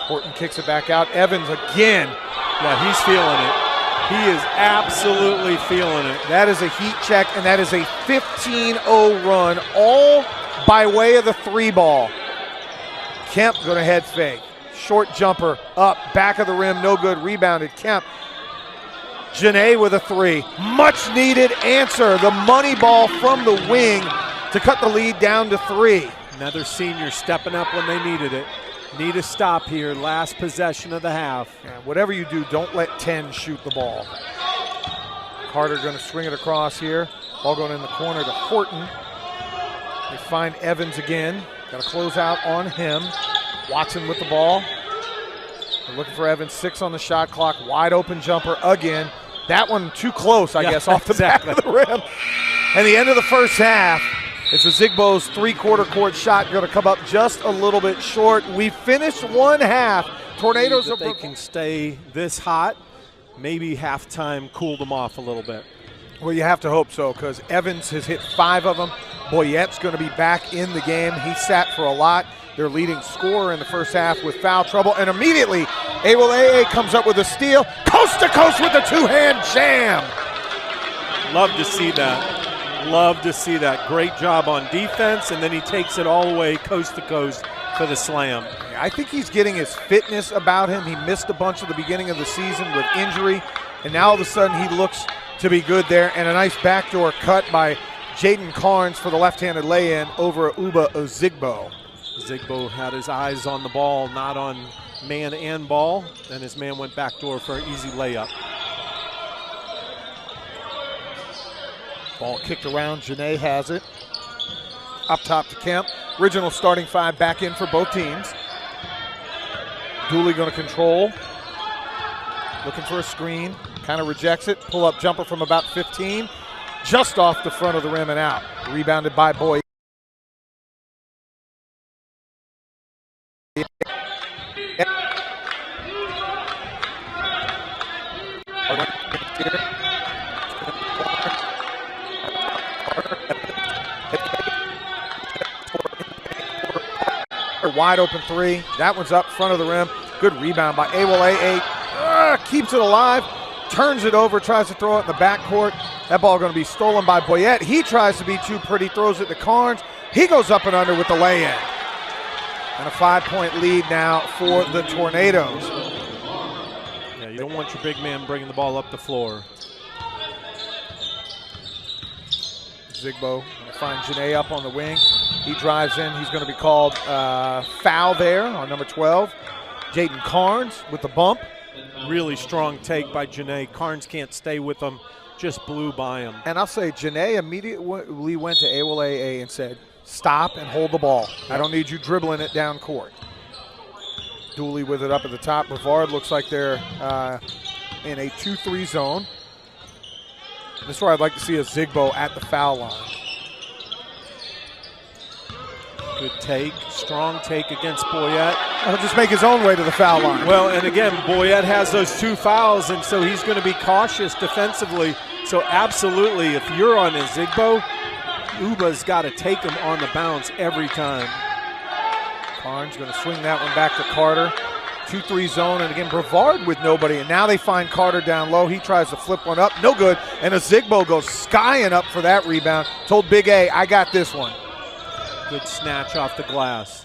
Speaker 2: Horton kicks it back out. Evans again.
Speaker 1: Yeah, he's feeling it. He is absolutely feeling it.
Speaker 2: That is a heat check, and that is a 15-0 run, all by way of the 3 ball. Kemp going to head fake. Short jumper up, back of the rim, no good. Rebounded Kemp. Janae with a 3. Much needed answer. The money ball from the wing to cut the lead down to 3.
Speaker 1: Another senior stepping up when they needed it. Need a stop here, last possession of the half.
Speaker 2: And whatever you do, don't let 10 shoot the ball. Carter going to swing it across here. Ball going in the corner to Horton. They find Evans again. Got to close out on him. Watson with the ball. They're looking for Evans. 6 on the shot clock. Wide open jumper again. That one too close, I guess, off the back of the rim. And the end of the first half. It's a Zigbo's 3-quarter court shot going to come up just a little bit short. We finished 1 half. Tornadoes are.
Speaker 1: They can stay this hot. Maybe halftime cooled them off a little bit.
Speaker 2: Well, you have to hope so because Evans has hit 5 of them. Boyette's going to be back in the game. He sat for a lot. Their leading scorer in the first half with foul trouble. And immediately, Awoleye comes up with a steal. Coast to coast with a 2-hand jam.
Speaker 1: Love to see that. Love to see that. Great job on defense, and then he takes it all the way coast to coast for the slam.
Speaker 2: I think he's getting his fitness about him. He missed a bunch at the beginning of the season with injury, and now all of a sudden he looks to be good there. And a nice backdoor cut by Jaden Carnes for the left-handed lay-in over Uba Ozigbo.
Speaker 1: Zigbo had his eyes on the ball, not on man and ball. Then his man went backdoor for an easy layup.
Speaker 2: Ball kicked around. Janae has it. Up top to Kemp. Original starting five back in for both teams. Dooley going to control. Looking for a screen. Kind of rejects it. Pull-up jumper from about 15. Just off the front of the rim and out. Rebounded by Boyd. Wide open three. That one's up front of the rim. Good rebound by Awole. Keeps it alive. Turns it over. Tries to throw it in the backcourt. That ball going to be stolen by Boyette. He tries to be too pretty. Throws it to Carnes. He goes up and under with the lay-in. And a 5-point lead now for the Tornadoes.
Speaker 1: Yeah, you don't want your big man bringing the ball up the floor.
Speaker 2: Zigbo going to find Janae up on the wing. He drives in. He's going to be called foul there on number 12. Jaden Carnes with the bump.
Speaker 1: Really strong take by Janae. Carnes can't stay with him. Just blew by him.
Speaker 2: And I'll say Janae immediately went to Awole and said, stop and hold the ball. I don't need you dribbling it down court. Dooley with it up at the top. Brevard looks like they're in a 2-3 zone. This is where I'd like to see a Zigbo at the foul line.
Speaker 1: Good take, strong take against Boyette.
Speaker 2: He'll just make his own way to the foul line.
Speaker 1: Well, and again, Boyette has those 2 fouls, and so he's going to be cautious defensively. So absolutely, if you're on a Zigbo, Uba's got to take him on the bounce every time.
Speaker 2: Carnes going to swing that one back to Carter. 2-3 zone, and again, Brevard with nobody, and now they find Carter down low. He tries to flip one up, no good, and a Zigbo goes skying up for that rebound. Told Big A, I got this one.
Speaker 1: Good snatch off the glass.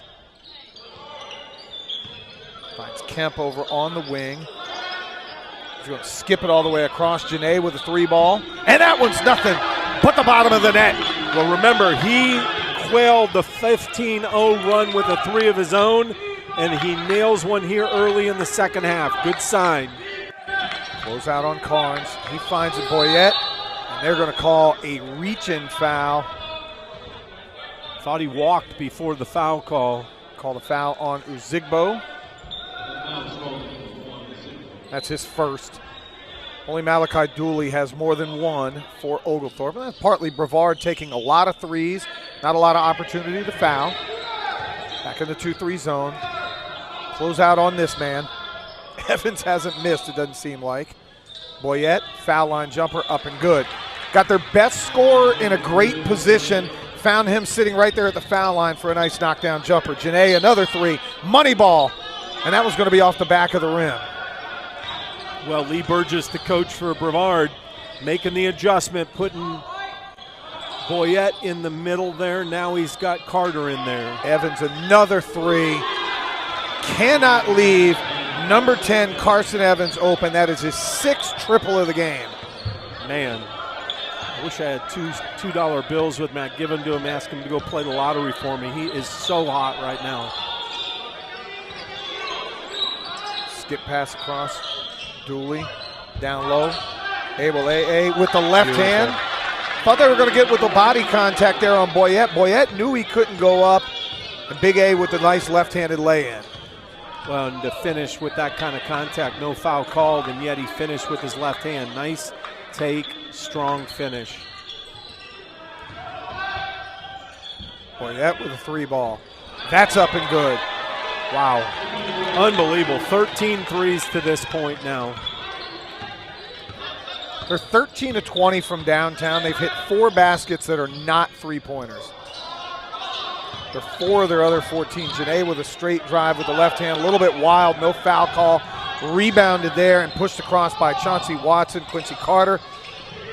Speaker 2: Finds Kemp over on the wing. He's going to skip it all the way across. Janae with a 3 ball, and that one's nothing but the bottom of the net.
Speaker 1: Well, remember, he quailed the 15-0 run with a 3 of his own, and he nails one here early in the second half. Good sign.
Speaker 2: Close out on Carnes. He finds a Boyette, and they're going to call a reach-in foul.
Speaker 1: Thought he walked before the foul call.
Speaker 2: Call the foul on Ozigbo. That's his first. Only Malachi Dooley has more than one for Oglethorpe. And that's partly Brevard taking a lot of threes, not a lot of opportunity to foul. Back in the 2-3 zone. Close out on this man. Evans hasn't missed, it doesn't seem like. Boyette, foul line jumper, up and good. Got their best scorer in a great position. Found him sitting right there at the foul line for a nice knockdown jumper. Janae, another 3, money ball, and that was going to be off the back of the rim.
Speaker 1: Well, Lee Burgess, the coach for Brevard, making the adjustment, putting Boyette in the middle there. Now he's got Carter in there.
Speaker 2: Evans, another 3. Cannot leave number 10, Carson Evans, open. That is his 6th triple of the game.
Speaker 1: Man. I wish I had $2 bills with me. I'd give them to him, ask him to go play the lottery for me. He is so hot right now.
Speaker 2: Skip pass across. Dooley down low. Awole with the left hand. Thought they were going to get with the body contact there on Boyette. Boyette knew he couldn't go up. And Big A with the nice left-handed lay-in.
Speaker 1: Well, and to finish with that kind of contact, no foul called, and yet he finished with his left hand. Nice take, strong finish.
Speaker 2: Boyette with a 3 ball. That's up and good. Wow.
Speaker 1: Unbelievable. 13 threes to this point now.
Speaker 2: They're 13 of 20 from downtown. They've hit 4 baskets that are not 3-pointers. They're 4 of their other 14. Janae with a straight drive with the left hand. A little bit wild, no foul call. Rebounded there and pushed across by Chauncey Watson. Quincy Carter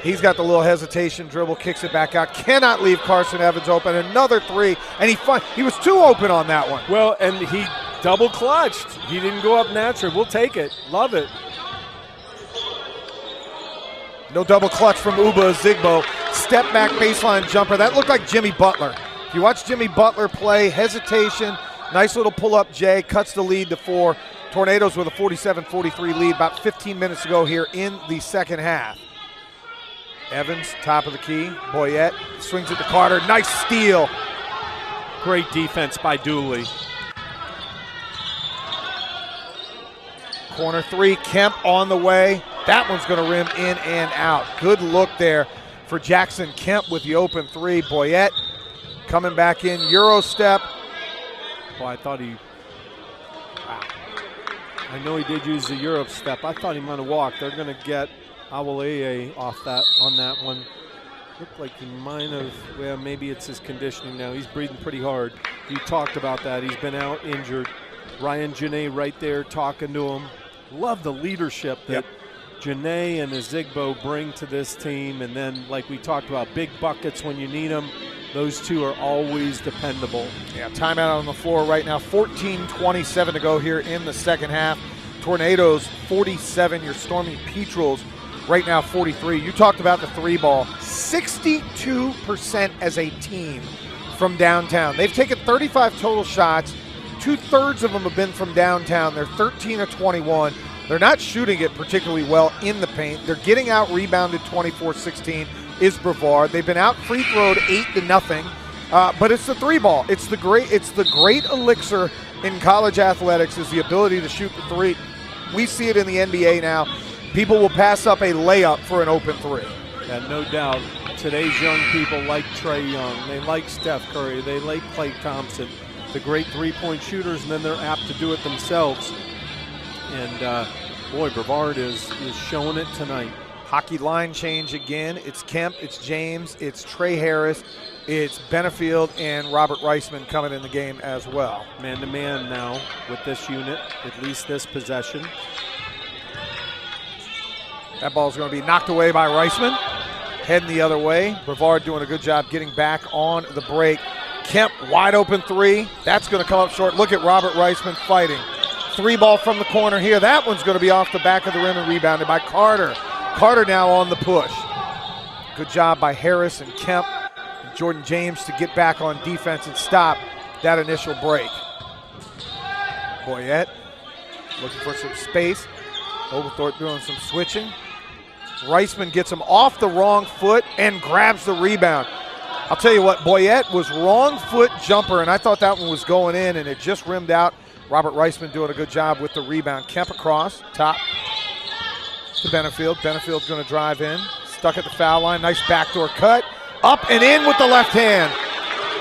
Speaker 2: He's got the little hesitation dribble, kicks it back out. Cannot leave Carson Evans open. Another three, and he was too open on that one.
Speaker 1: Well, and he double clutched. He didn't go up naturally. We'll take it. Love it.
Speaker 2: No double clutch from Uba Zigbo. Step back baseline jumper. That looked like Jimmy Butler. If you watch Jimmy Butler play, hesitation, nice little pull-up J, cuts the lead to 4. Tornadoes with a 47-43 lead about 15 minutes to go here in the second half. Evans, top of the key. Boyette swings it to Carter. Nice steal.
Speaker 1: Great defense by Dooley.
Speaker 2: Corner three, Kemp on the way. That one's going to rim in and out. Good look there for Jackson Kemp with the open three. Boyette coming back in, Euro step.
Speaker 1: Well, I thought he, wow. I know he did use the Euro step. I thought he might have walked. They're going to get Awoleye off that on that one. Looked like he might have, well, maybe it's his conditioning now. He's breathing pretty hard. You talked about that. He's been out injured. Ryan Janae right there talking to him. Love the leadership that Janae and Zigbo bring to this team. And then, like we talked about, big buckets when you need them. Those two are always dependable.
Speaker 2: Yeah, timeout on the floor right now. 14:27 to go here in the second half. Tornadoes 47, your Stormy Petrels right now 43. You talked about the three ball. 62% as a team from downtown. They've taken 35 total shots. 2/3 of them have been from downtown. They're 13 of 21. They're not shooting it particularly well in the paint. They're getting out rebounded 24-16 is Brevard. They've been out free throwed 8-0. But it's the three ball. It's the great elixir in college athletics is the ability to shoot the three. We see it in the NBA now. People will pass up a layup for an open three.
Speaker 1: Yeah, no doubt. Today's young people like Trae Young. They like Steph Curry. They like Klay Thompson, the great three-point shooters, and then they're apt to do it themselves. And, boy, Brevard is showing it tonight.
Speaker 2: Hockey line change again. It's Kemp, it's James, it's Trey Harris, it's Benefield, and Robert Reisman coming in the game as well.
Speaker 1: Man-to-man now with this unit, at least this possession.
Speaker 2: That ball's going to be knocked away by Reisman. Heading the other way. Brevard doing a good job getting back on the break. Kemp, wide open three. That's going to come up short. Look at Robert Reisman fighting. Three ball from the corner here. That one's going to be off the back of the rim and rebounded by Carter. Carter now on the push. Good job by Harris and Kemp and Jordan James to get back on defense and stop that initial break. Boyette looking for some space. Oglethorpe doing some switching. Reisman gets him off the wrong foot and grabs the rebound. I'll tell you what, Boyette was wrong foot jumper, and I thought that one was going in, and it just rimmed out. Robert Reisman doing a good job with the rebound. Kemp across, top to Benefield. Benefield's going to drive in. Stuck at the foul line. Nice backdoor cut. Up and in with the left hand.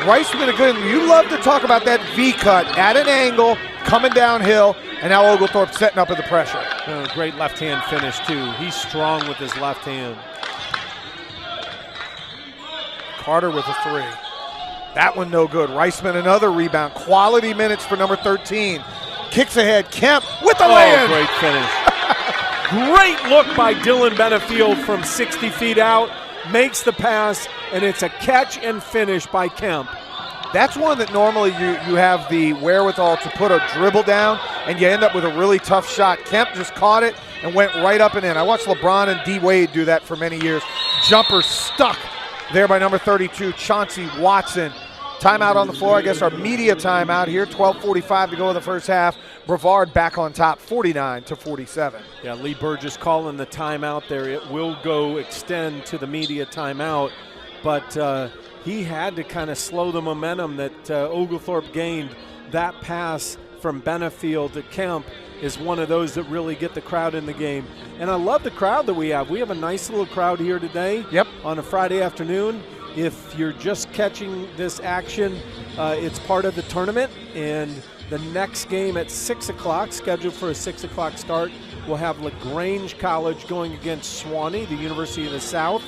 Speaker 2: Reisman, you love to talk about that V cut at an angle, coming downhill, and now Oglethorpe setting up with the pressure.
Speaker 1: Great left hand finish, too. He's strong with his left hand.
Speaker 2: Carter with a three. That one no good. Reisman another rebound. Quality minutes for number 13. Kicks ahead. Kemp with the lay-in.
Speaker 1: Great finish. Great look by Dylan Benefield from 60 feet out. Makes the pass, and it's a catch and finish by Kemp.
Speaker 2: That's one that normally you have the wherewithal to put a dribble down, and you end up with a really tough shot. Kemp just caught it and went right up and in. I watched LeBron and D. Wade do that for many years. Jumper stuck there by number 32, Chauncey Watson. Timeout on the floor, I guess our media timeout here. 12:45 to go in the first half. Brevard back on top, 49-47.
Speaker 1: Yeah, Lee Burgess calling the timeout there. It will go extend to the media timeout, but he had to kind of slow the momentum that Oglethorpe gained. That pass from Benefield to Kemp is one of those that really get the crowd in the game. And I love the crowd that we have. We have a nice little crowd here today.
Speaker 2: Yep.
Speaker 1: On a Friday afternoon. If you're just catching this action, it's part of the tournament, and the next game at 6 o'clock, scheduled for a 6 o'clock start, we'll have LaGrange College going against Sewanee, the University of the South.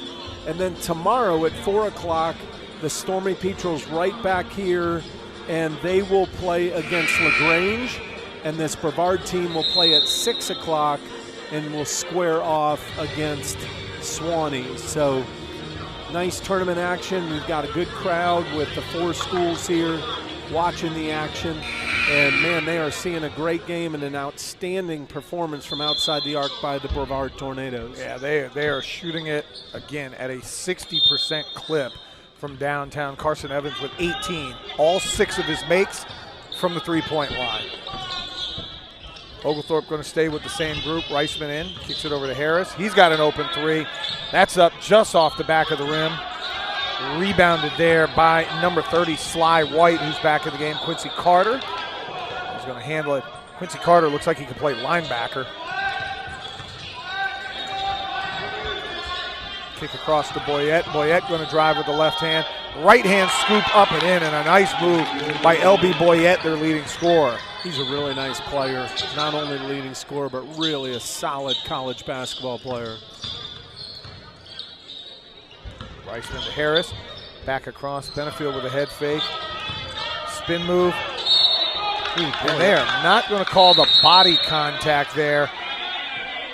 Speaker 1: And then tomorrow at 4 o'clock, the Stormy Petrels right back here, and they will play against LaGrange. And this Brevard team will play at 6 o'clock and will square off against Swanee. So nice tournament action. We've got a good crowd with the 4 schools here watching the action. And, man, they are seeing a great game and an outstanding performance from outside the arc by the Brevard Tornadoes.
Speaker 2: Yeah, they are shooting it, again, at a 60% clip from downtown. Carson Evans with 18. All 6 of his makes from the three-point line. Oglethorpe going to stay with the same group. Reisman in, kicks it over to Harris. He's got an open 3. That's up just off the back of the rim. Rebounded there by number 30, Sly White, who's back in the game. Quincy Carter is going to handle it. Quincy Carter looks like he can play linebacker. Kick across to Boyette. Boyette going to drive with the left hand. Right hand scoop up and in, and a nice move by L.B. Boyette, their leading scorer.
Speaker 1: He's a really nice player. Not only the leading scorer, but really a solid college basketball player.
Speaker 2: Reisman to Harris. Back across. Benefield with a head fake. Spin move. And they are not going to call the body contact there.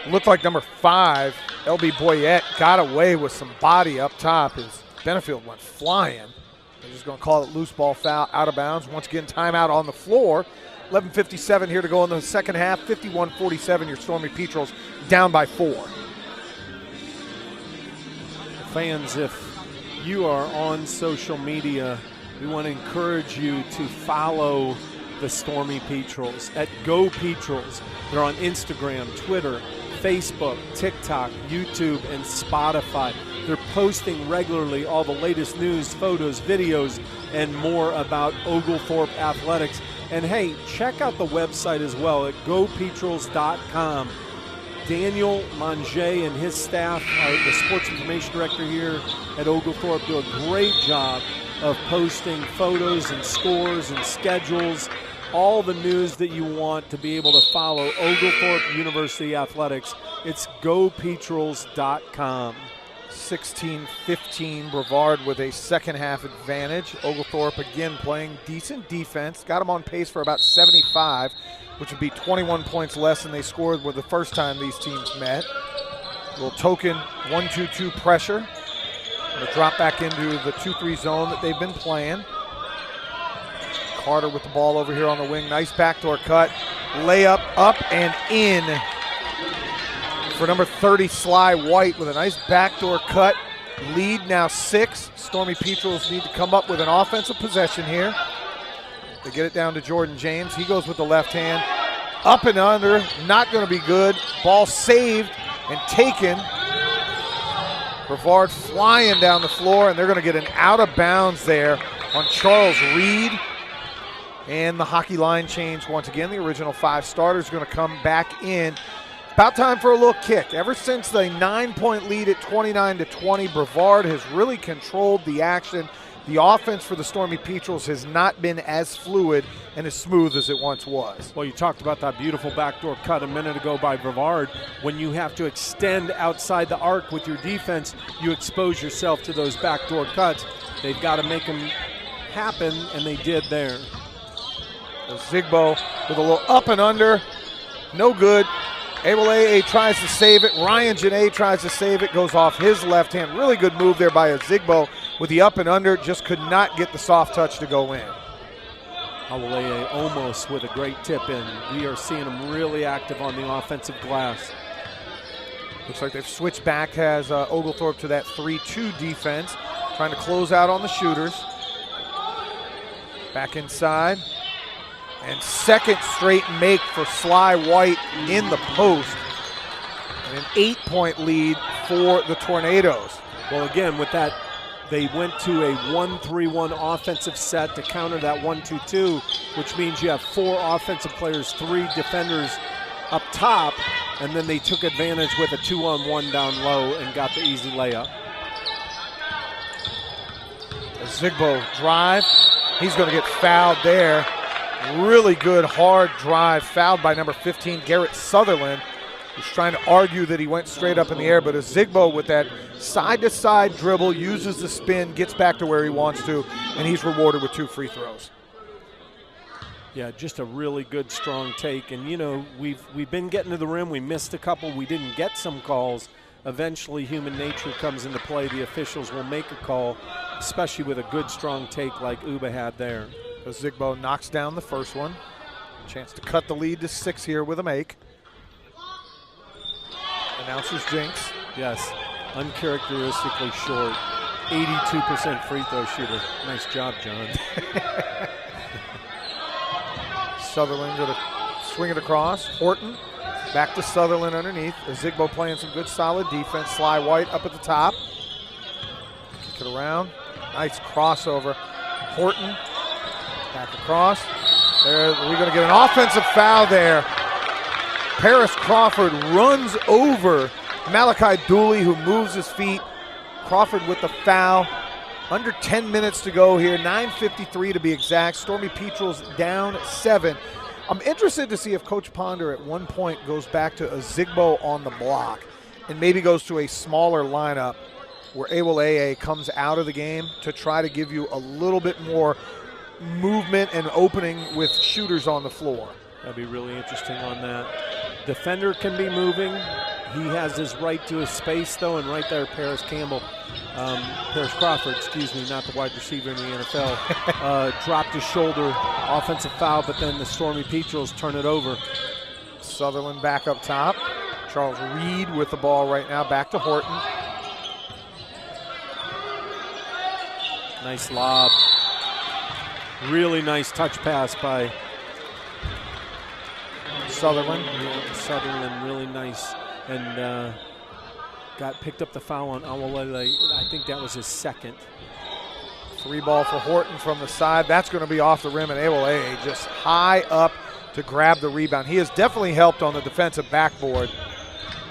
Speaker 2: Looked like number 5, L.B. Boyette, got away with some body up top as Benefield went flying. They're just going to call it loose ball foul, out of bounds. Once again, timeout on the floor. 11:57 here to go in the second half. 51-47, your Stormy Petrels down by 4.
Speaker 1: Fans, if you are on social media, we want to encourage you to follow the Stormy Petrels at Go Petrels. They're on Instagram, Twitter, Facebook, TikTok, YouTube, and Spotify. They're posting regularly all the latest news, photos, videos, and more about Oglethorpe athletics. And hey, check out the website as well at gopetrels.com. Daniel Manger and his staff, the sports information director here at Oglethorpe, do a great job of posting photos and scores and schedules, all the news that you want to be able to follow Oglethorpe University athletics. It's gopetrels.com.
Speaker 2: 16-15, Brevard with a second half advantage. Oglethorpe again playing decent defense. Got them on pace for about 75, which would be 21 points less than they scored with the first time these teams met. A little token 1-2-2 pressure. Going to drop back into the 2-3 zone that they've been playing. Carter with the ball over here on the wing. Nice backdoor cut. Layup up and in for number 30, Sly White, with a nice backdoor cut. Lead now 6. Stormy Petrels need to come up with an offensive possession here. They get it down to Jordan James. He goes with the left hand. Up and under. Not going to be good. Ball saved and taken. Brevard flying down the floor, and they're going to get an out of bounds there on Charles Reed. And the hockey line change once again. The original 5 starters going to come back in. About time for a little kick. Ever since the 9-point lead at 29-20, Brevard has really controlled the action. The offense for the Stormy Petrels has not been as fluid and as smooth as it once was.
Speaker 1: Well, you talked about that beautiful backdoor cut a minute ago by Brevard. When you have to extend outside the arc with your defense, you expose yourself to those backdoor cuts. They've got to make them happen, and they did there.
Speaker 2: Zigbo with a little up and under. No good. Abel tries to save it. Ryan Janae tries to save it. Goes off his left hand. Really good move there by Zigbo with the up and under. Just could not get the soft touch to go in.
Speaker 1: Awoleye almost with a great tip in. We are seeing him really active on the offensive glass.
Speaker 2: Looks like they've switched back, has Oglethorpe to that 3-2 defense. Trying to close out on the shooters. Back inside. And second straight make for Sly White in the post. And an 8-point lead for the Tornadoes.
Speaker 1: Well, again, with that, they went to a 1-3-1 offensive set to counter that 1-2-2, which means you have 4 offensive players, 3 defenders up top, and then they took advantage with a 2-on-1 down low and got the easy layup.
Speaker 2: A Zigbo drive. He's going to get fouled there. Really good hard drive, fouled by number 15, Garrett Sutherland, who's trying to argue that he went straight up in the air, but Zigbo with that side-to-side dribble, uses the spin, gets back to where he wants to, and he's rewarded with 2 free throws.
Speaker 1: Yeah, just a really good, strong take. And, you know, we've been getting to the rim. We missed a couple. We didn't get some calls. eventually human nature comes into play. The officials will make a call, especially with a good, strong take like Uba had there.
Speaker 2: Zigbo knocks down the first one. Chance to cut the lead to 6 here with a make. Announcer's jinx.
Speaker 1: Yes, uncharacteristically short. 82% free throw shooter. Nice job, John.
Speaker 2: Sutherland going to swing it across. Horton back to Sutherland underneath. Zigbo playing some good solid defense. Sly White up at the top. Kick it around. Nice crossover. Horton back across. There, we're going to get an offensive foul there. Paris Crawford runs over Malachi Dooley, who moves his feet. Crawford with the foul. Under 10 minutes to go here, 9:53 to be exact. Stormy Petrel's down 7. I'm interested to see if Coach Ponder at one point goes back to a Zigbo on the block and maybe goes to a smaller lineup where Awol AA comes out of the game to try to give you a little bit more movement and opening with shooters on the floor.
Speaker 1: That'd be really interesting on that. Defender can be moving. He has his right to his space, though, and right there, Paris Crawford, excuse me, not the wide receiver in the NFL, dropped his shoulder, offensive foul, but then the Stormy Petrels turn it over.
Speaker 2: Sutherland back up top. Charles Reed with the ball right now, back to Horton.
Speaker 1: Nice lob. Really nice touch pass by
Speaker 2: Sutherland.
Speaker 1: Yeah, Sutherland, really nice. And got picked up the foul on Awolele. I think that was his second.
Speaker 2: 3 ball for Horton from the side. That's going to be off the rim, and Awol AA just high up to grab the rebound. He has definitely helped on the defensive backboard.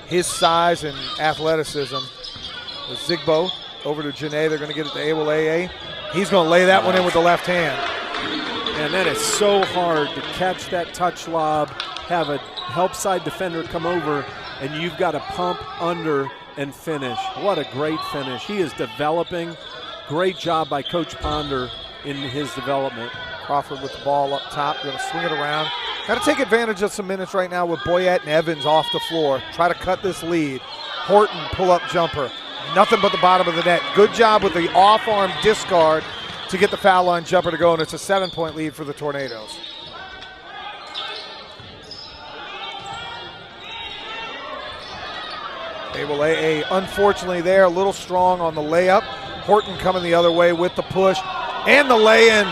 Speaker 2: His size and athleticism. The Zigbo over to Janae. They're going to get it to Awol AA. He's going to lay that one in with the left hand.
Speaker 1: And that is so hard to catch that touch lob, have a help side defender come over, and you've got to pump under and finish. What a great finish. He is developing. Great job by Coach Ponder in his development.
Speaker 2: Crawford with the ball up top, going to swing it around. Got to take advantage of some minutes right now with Boyette and Evans off the floor. Try to cut this lead. Horton pull-up jumper. Nothing but the bottom of the net. Good job with the off-arm discard to get the foul line jumper to go, and it's a 7-point lead for the Tornadoes. Awol AA, unfortunately there, a little strong on the layup. Horton coming the other way with the push and the lay-in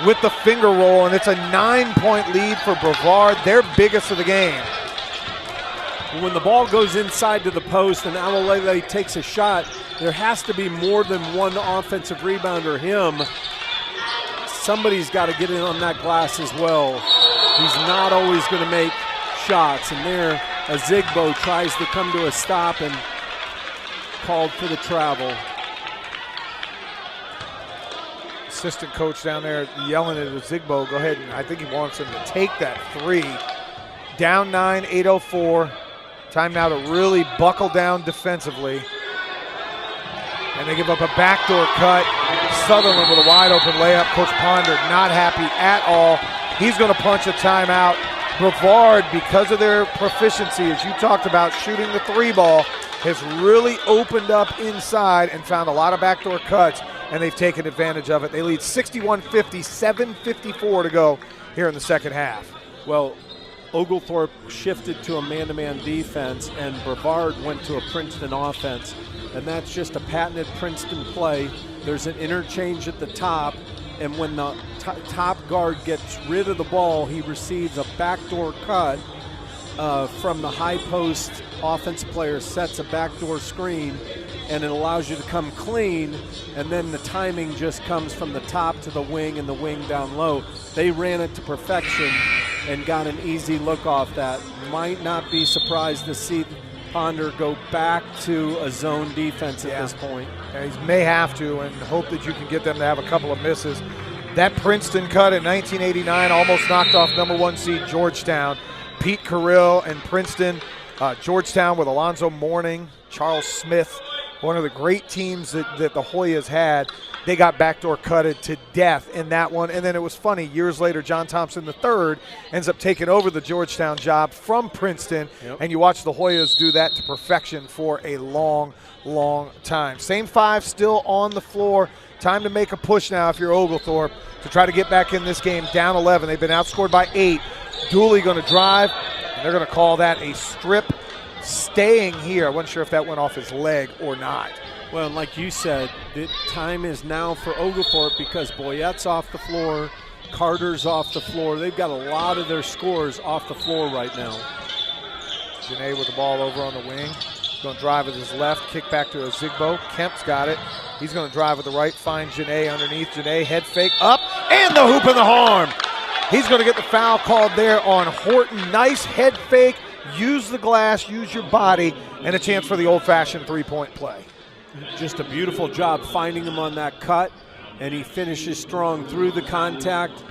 Speaker 2: with the finger roll, and it's a 9-point lead for Brevard, their biggest of the game.
Speaker 1: When the ball goes inside to the post and Awolele takes a shot, there has to be more than one offensive rebounder. Him. Somebody's got to get in on that glass as well. He's not always going to make shots, and there a Zigbo tries to come to a stop and called for the travel.
Speaker 2: Assistant coach down there yelling at the Zigbo, go ahead, and I think he wants him to take that 3. Down 9, 8:04. Time now to really buckle down defensively. And they give up a backdoor cut. Sutherland with a wide open layup. Coach Ponder not happy at all. He's going to punch a timeout. Brevard, because of their proficiency, as you talked about, shooting the 3 ball, has really opened up inside and found a lot of backdoor cuts, and they've taken advantage of it. They lead 61-50, 7:54 to go here in the second half.
Speaker 1: Well, Oglethorpe shifted to a man-to-man defense, and Brevard went to a Princeton offense, and that's just a patented Princeton play. There's an interchange at the top, and when the top guard gets rid of the ball, he receives a backdoor cut from the high post. Offensive player sets a backdoor screen, and it allows you to come clean, and then the timing just comes from the top to the wing and the wing down low. They ran it to perfection and got an easy look off that. Might not be surprised to see Ponder go back to a zone defense at this point.
Speaker 2: Yeah, he may have to, and hope that you can get them to have a couple of misses. That Princeton cut in 1989 almost knocked off number 1 seed Georgetown. Pete Carrill and Princeton. Georgetown with Alonzo Mourning, Charles Smith one of the great teams that the Hoyas had. They got backdoor cutted to death in that one. And then it was funny, years later, John Thompson III ends up taking over the Georgetown job from Princeton.
Speaker 1: Yep.
Speaker 2: And you watch the Hoyas do that to perfection for a long, long time. Same five still on the floor. Time to make a push now if you're Oglethorpe to try to get back in this game down 11. They've been outscored by 8. Dooley going to drive, and they're going to call that a strip. Staying here. I wasn't sure if that went off his leg or not.
Speaker 1: Well, and like you said, the time is now for Oglethorpe because Boyette's off the floor, Carter's off the floor. They've got a lot of their scores off the floor right now.
Speaker 2: Janae with the ball over on the wing. He's going to drive with his left, kick back to Ozigbo. Kemp's got it. He's going to drive with the right, find Janae underneath. Janae head fake up, and the hoop in the arm. He's going to get the foul called there on Horton. Nice head fake. Use the glass, use your body, and a chance for the old-fashioned three-point play.
Speaker 1: Just a beautiful job finding him on that cut, and he finishes strong through the contact.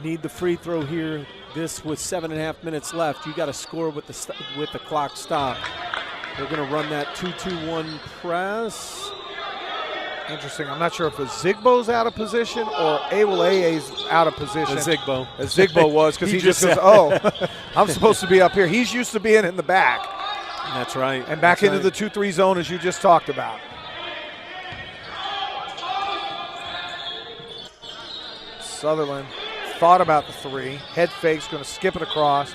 Speaker 1: Need the free throw here. This with 7.5 minutes left. You got to score with the clock stop. They're going to run that 2-2-1 press.
Speaker 2: Interesting. I'm not sure if Ozigbo's out of position or Awolae's out of position. Ozigbo was because he just goes, oh, I'm supposed to be up here. He's used to being in the back.
Speaker 1: That's right.
Speaker 2: And back into the 2-3 zone as you just talked about. Sutherland thought about the three. Head fake's going to skip it across.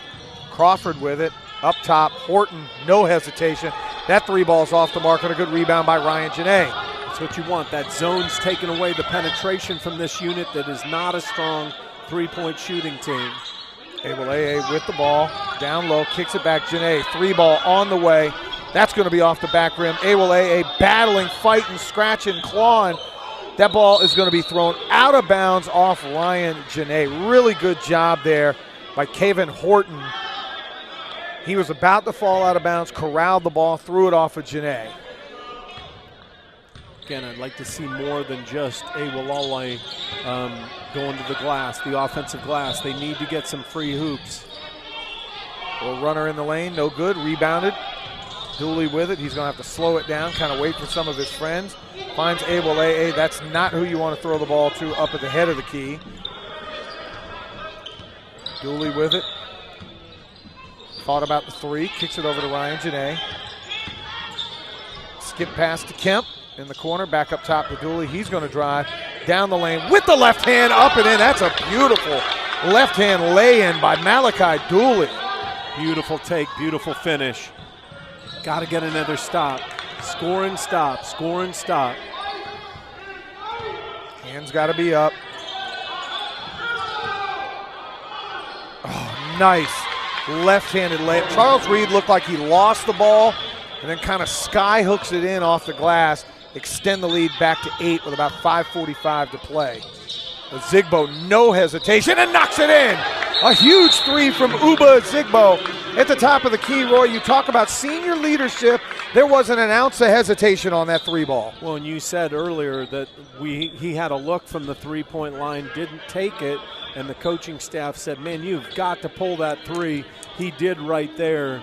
Speaker 2: Crawford with it. Up top, Horton, no hesitation. That three ball's off the mark and a good rebound by Ryan Janae.
Speaker 1: That's what you want. That zone's taking away the penetration from this unit that is not a strong three-point shooting team.
Speaker 2: Awolae with the ball, down low, kicks it back. Janae, three ball on the way. That's going to be off the back rim. Awolae battling, fighting, scratching, clawing. That ball is going to be thrown out of bounds off Ryan Janae. Really good job there by Kevin Horton. He was about to fall out of bounds, corralled the ball, threw it off of Janae.
Speaker 1: Again, I'd like to see more than just Awolae going to the glass, the offensive glass. They need to get some free hoops.
Speaker 2: Little runner in the lane, no good, rebounded. Dooley with it. He's going to have to slow it down, kind of wait for some of his friends. Finds Awolae. That's not who you want to throw the ball to up at the head of the key. Dooley with it. Thought about the three, kicks it over to Ryan Janae. Skip pass to Kemp. In the corner, back up top to Dooley. He's going to drive down the lane with the left hand, up and in. That's a beautiful left hand lay-in by Malachi Dooley.
Speaker 1: Beautiful take, beautiful finish. Got to get another stop. Score and stop, score and stop.
Speaker 2: Hands got to be up. Oh, nice left-handed layup. Charles Reed looked like he lost the ball and then kind of sky hooks it in off the glass. Extend the lead back to 8 with about 5:45 to play. Ozigbo, no hesitation, and knocks it in. A huge three from Uba Ozigbo at the top of the key. Roy, you talk about senior leadership. There wasn't an ounce of hesitation on that three ball.
Speaker 1: Well, and you said earlier that he had a look from the three-point line, didn't take it, and the coaching staff said, man, you've got to pull that three. He did right there.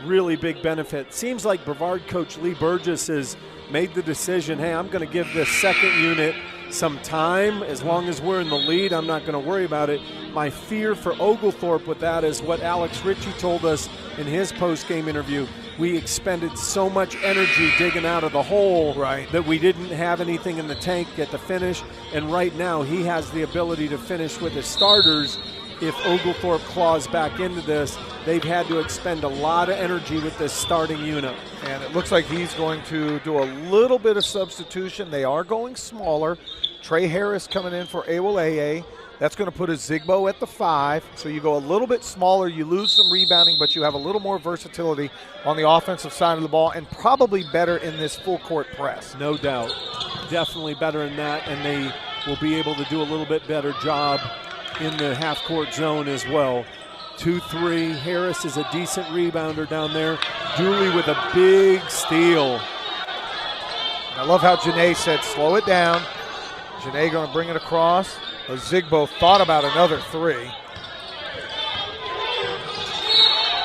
Speaker 1: Really big benefit. Seems like Brevard coach Lee Burgess has made the decision, hey, I'm going to give this second unit some time. As long as we're in the lead, I'm not going to worry about it. My fear for Oglethorpe with that is what Alex Ritchie told us in his post-game interview. We expended so much energy digging out of the hole that we didn't have anything in the tank at the finish. And right now he has the ability to finish with his starters. If Oglethorpe claws back into this, they've had to expend a lot of energy with this starting unit.
Speaker 2: And it looks like he's going to do a little bit of substitution. They are going smaller. Trey Harris coming in for Awolae. That's going to put Ozigbo at the 5. So you go a little bit smaller. You lose some rebounding, but you have a little more versatility on the offensive side of the ball and probably better in this full court press.
Speaker 1: No doubt. Definitely better in that, and they will be able to do a little bit better job in the half-court zone as well. 2-3. Harris is a decent rebounder down there. Dooley with a big steal.
Speaker 2: And I love how Janae said, slow it down. Janae going to bring it across. Ozigbo thought about another three.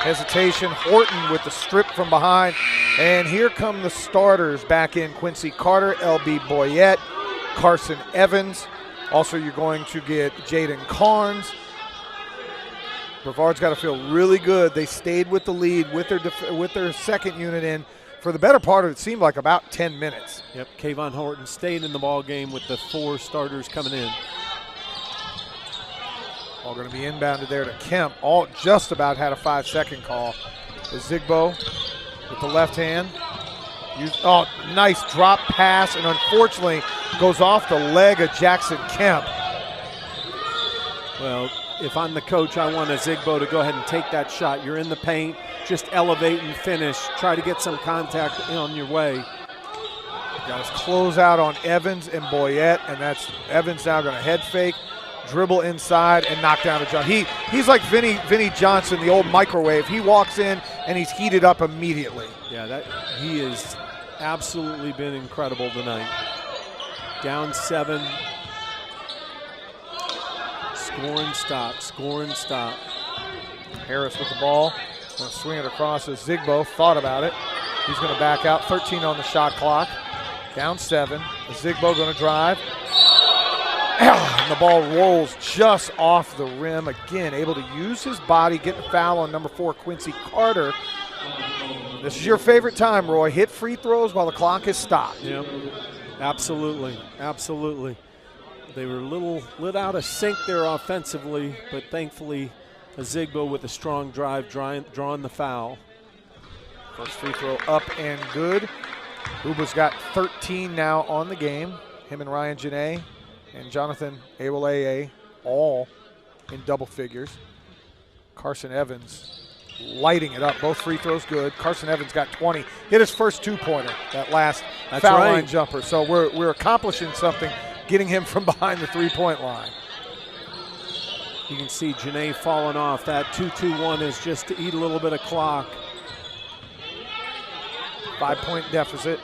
Speaker 2: Hesitation. Horton with the strip from behind. And here come the starters back in. Quincy Carter, LB Boyette, Carson Evans. Also, you're going to get Jaden Carnes. Brevard's got to feel really good. They stayed with the lead with their second unit in for the better part of it seemed like about 10 minutes.
Speaker 1: Yep, Kayvon Horton stayed in the ball game with the 4 starters coming in.
Speaker 2: All going to be inbounded there to Kemp. All just about had a 5-second call. Zigbo with the left hand. Nice drop pass, and unfortunately goes off the leg of Jackson Kemp.
Speaker 1: Well, if I'm the coach, I want a Zigbo to go ahead and take that shot. You're in the paint, just elevate and finish. Try to get some contact on your way.
Speaker 2: Got his closeout on Evans and Boyette, and that's Evans now going to head fake, dribble inside, and knock down a jump. He's like Vinnie Johnson, the old microwave. He walks in, and he's heated up immediately.
Speaker 1: Yeah, he has absolutely been incredible tonight. Down 7. Score and stop.
Speaker 2: Harris with the ball. Going to swing it across as Zigbo thought about it. He's going to back out. 13 on the shot clock. Down 7. Zigbo going to drive. And the ball rolls just off the rim. Again, able to use his body, get the foul on number 4, Quincy Carter. This is your favorite time, Roy. Hit free throws while the clock is stopped.
Speaker 1: Yep, absolutely. They were a little lit out of sync there offensively, but thankfully a Zigbo with a strong drive drawing the foul.
Speaker 2: First free throw up and good. Uba's got 13 now on the game. Him and Ryan Janae and Jonathan Awoleye all in double figures. Carson Evans lighting it up. Both free throws good. Carson Evans got 20. Hit his first 2-pointer, that last foul line jumper. So we're accomplishing something, getting him from behind the 3-point line.
Speaker 1: You can see Janae falling off. That 2-2-1 is just to eat a little bit of clock.
Speaker 2: 5-point deficit.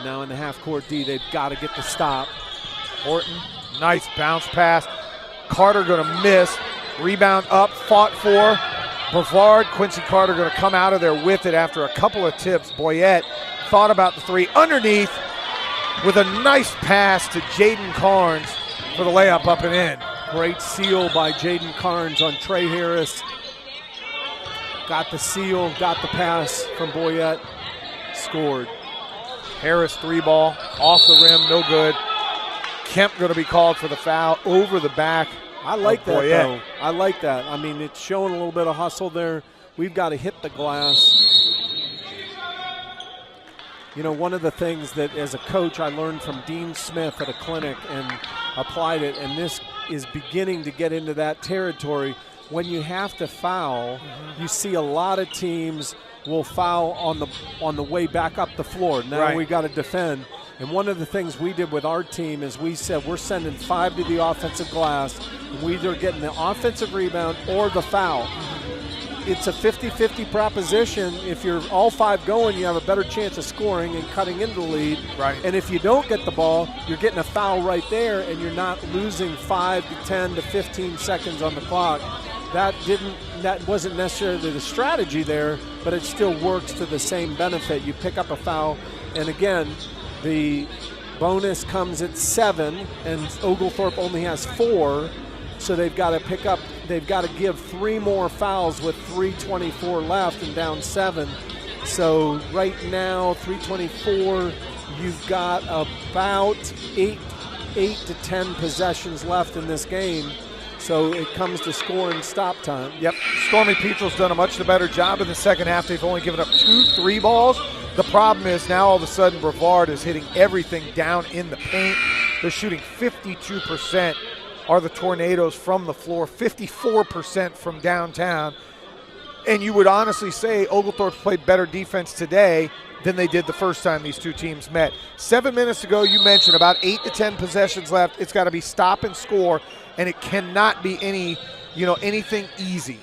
Speaker 1: Now in the half-court D, they've got to get the stop.
Speaker 2: Horton, nice bounce pass. Carter going to miss. Rebound up, fought for. Brevard, Quincy Carter going to come out of there with it after a couple of tips. Boyette thought about the 3 underneath with a nice pass to Jaden Carnes for the layup up and in.
Speaker 1: Great seal by Jaden Carnes on Trey Harris. Got the seal, got the pass from Boyette, scored.
Speaker 2: Harris 3-ball, off the rim, no good. Kemp going to be called for the foul over the back.
Speaker 1: I like that, though. I like that. I mean, it's showing a little bit of hustle there. We've got to hit the glass. You know, one of the things that as a coach I learned from Dean Smith at a clinic and applied it, and this is beginning to get into that territory. When you have to foul, you see a lot of teams will foul on the way back up the floor. Now we got to defend. And one of the things we did with our team is we said we're sending 5 to the offensive glass. And we either getting the offensive rebound or the foul. It's a 50-50 proposition. If you're all 5 going, you have a better chance of scoring and cutting into the lead.
Speaker 2: Right.
Speaker 1: And if you don't get the ball, you're getting a foul right there, and you're not losing 5 to 10 to 15 seconds on the clock. That wasn't necessarily the strategy there, but it still works to the same benefit. You pick up a foul, and again, the bonus comes at 7, and Oglethorpe only has 4, so they've got to give 3 more fouls with 3:24 left and down 7. So right now, 3:24, you've got about 8 to 10 possessions left in this game. So it comes to score and stop time.
Speaker 2: Yep, Stormy Petrel's done a much better job in the second half. They've only given up 2 3-balls. The problem is now all of a sudden Brevard is hitting everything down in the paint. They're shooting 52% are the Tornadoes from the floor, 54% from downtown. And you would honestly say Oglethorpe's played better defense today than they did the first time these two teams met. 7 minutes ago, you mentioned about 8 to 10 possessions left. It's got to be stop and score, and it cannot be anything easy.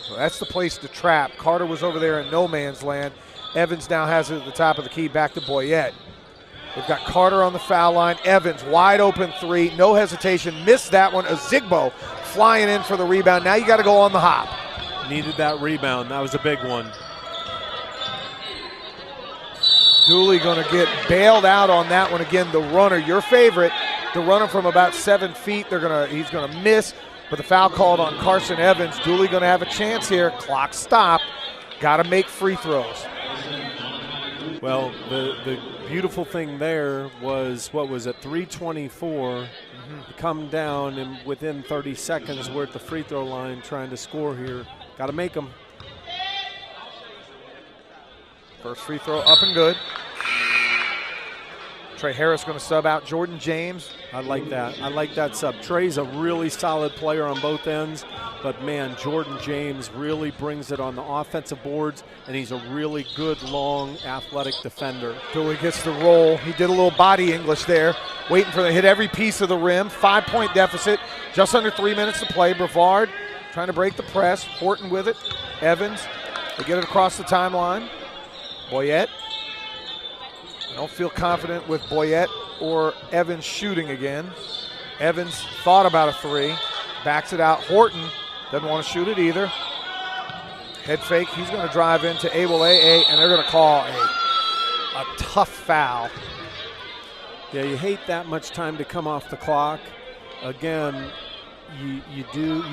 Speaker 2: So that's the place to trap. Carter was over there in no man's land. Evans now has it at the top of the key, back to Boyette. They've got Carter on the foul line. Evans, wide open 3, no hesitation, missed that one. Zigbo flying in for the rebound. Now you got to go on the hop.
Speaker 1: Needed that rebound. That was a big one.
Speaker 2: Dooley going to get bailed out on that one again. The runner, your favorite, the runner from about 7 feet. He's going to miss, but the foul called on Carson Evans. Dooley going to have a chance here. Clock stopped. Got to make free throws.
Speaker 1: Well, the beautiful thing there was, what was it, 3:24. Come down, and within 30 seconds we're at the free throw line trying to score here. Got to make them.
Speaker 2: First free throw up and good. Trey Harris going to sub out Jordan James.
Speaker 1: I like that. I like that sub. Trey's a really solid player on both ends, but man, Jordan James really brings it on the offensive boards, and he's a really good, long, athletic defender.
Speaker 2: Dooley gets the roll. He did a little body English there, waiting for the hit every piece of the rim. 5-point deficit, just under 3 minutes to play. Brevard trying to break the press. Horton with it. Evans, they get it across the timeline. Boyette. I don't feel confident with Boyette or Evans shooting again. Evans thought about a three, backs it out. Horton doesn't want to shoot it either. Head fake, he's going to drive into Abel AA, and they're going to call a tough foul.
Speaker 1: Yeah, you hate that much time to come off the clock. Again, you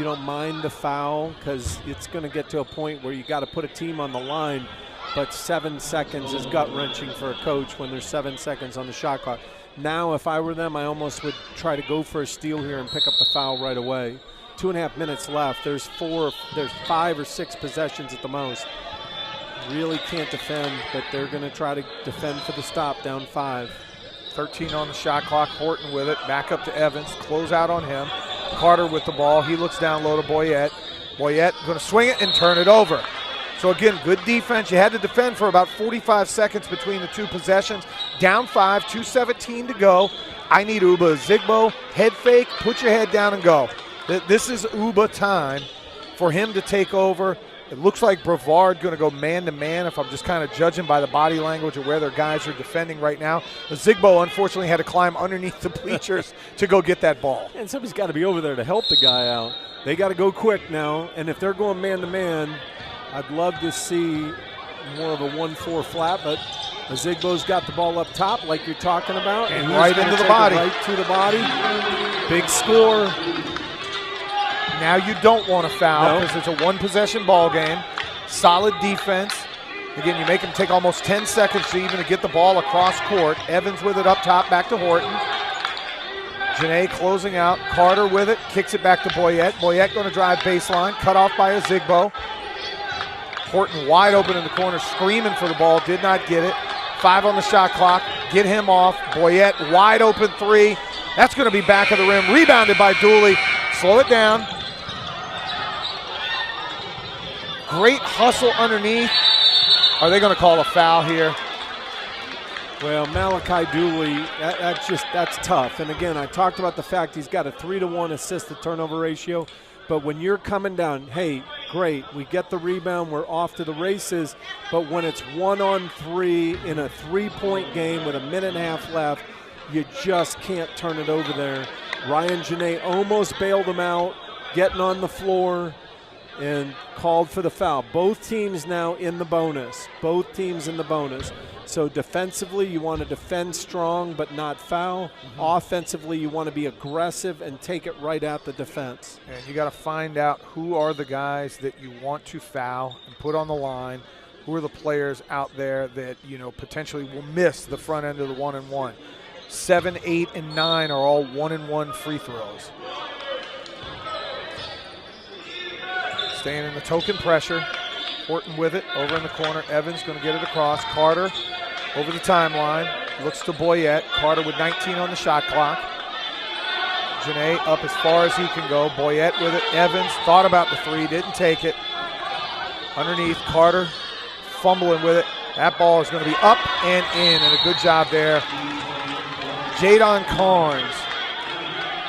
Speaker 1: don't mind the foul because it's going to get to a point where you got to put a team on the line. But 7 seconds is gut-wrenching for a coach when there's 7 seconds on the shot clock. Now, if I were them, I almost would try to go for a steal here and pick up the foul right away. 2.5 minutes left. There's 5 or 6 possessions at the most. Really can't defend, but they're going to try to defend for the stop, down 5.
Speaker 2: 13 on the shot clock. Horton with it. Back up to Evans. Close out on him. Carter with the ball. He looks down low to Boyette. Boyette going to swing it and turn it over. So again, good defense. You had to defend for about 45 seconds between the two possessions. Down 5, 2:17 to go. I need Uba Zigbo. Head fake, put your head down and go. This is Uba time for him to take over. It looks like Brevard going to go man-to-man if I'm just kind of judging by the body language of where their guys are defending right now. Zigbo, unfortunately, had to climb underneath the bleachers to go get that ball.
Speaker 1: And somebody's got to be over there to help the guy out. They got to go quick now, and if they're going man-to-man, I'd love to see more of a 1-4 flat, but Zigbo's got the ball up top like you're talking about.
Speaker 2: And right into the body.
Speaker 1: Right to the body. Big score.
Speaker 2: Now you don't want to foul because it's a one-possession ball game. Solid defense. Again, you make him take almost 10 seconds to even get the ball across court. Evans with it up top, back to Horton. Janae closing out. Carter with it, kicks it back to Boyette. Boyette going to drive baseline, cut off by a Zigbo. Horton wide open in the corner, screaming for the ball, did not get it. 5 on the shot clock, get him off. Boyette, wide open 3. That's going to be back of the rim, rebounded by Dooley. Slow it down. Great hustle underneath. Are they going to call a foul here?
Speaker 1: Well, Malachi Dooley, that's tough. And again, I talked about the fact he's got a 3-to-1 assist to turnover ratio. But when you're coming down, hey, great, we get the rebound, we're off to the races. But when it's 1-on-3 in a 3-point game with a minute and a half left, you just can't turn it over there. Ryan Janae almost bailed him out, getting on the floor, and called for the foul. Both teams now in the bonus. Both teams in the bonus. So defensively, you want to defend strong but not foul. Offensively, you want to be aggressive and take it right at the defense.
Speaker 2: And you got to find out who are the guys that you want to foul and put on the line. Who are the players out there that, you know, potentially will miss the front end of the 1-and-1. 7, 8, and 9 are all 1-and-1 free throws. Staying in the token pressure. Horton with it, over in the corner. Evans going to get it across. Carter over the timeline. Looks to Boyette. Carter with 19 on the shot clock. Janae up as far as he can go. Boyette with it. Evans thought about the 3, didn't take it. Underneath, Carter fumbling with it. That ball is going to be up and in, and a good job there. Jadon Carnes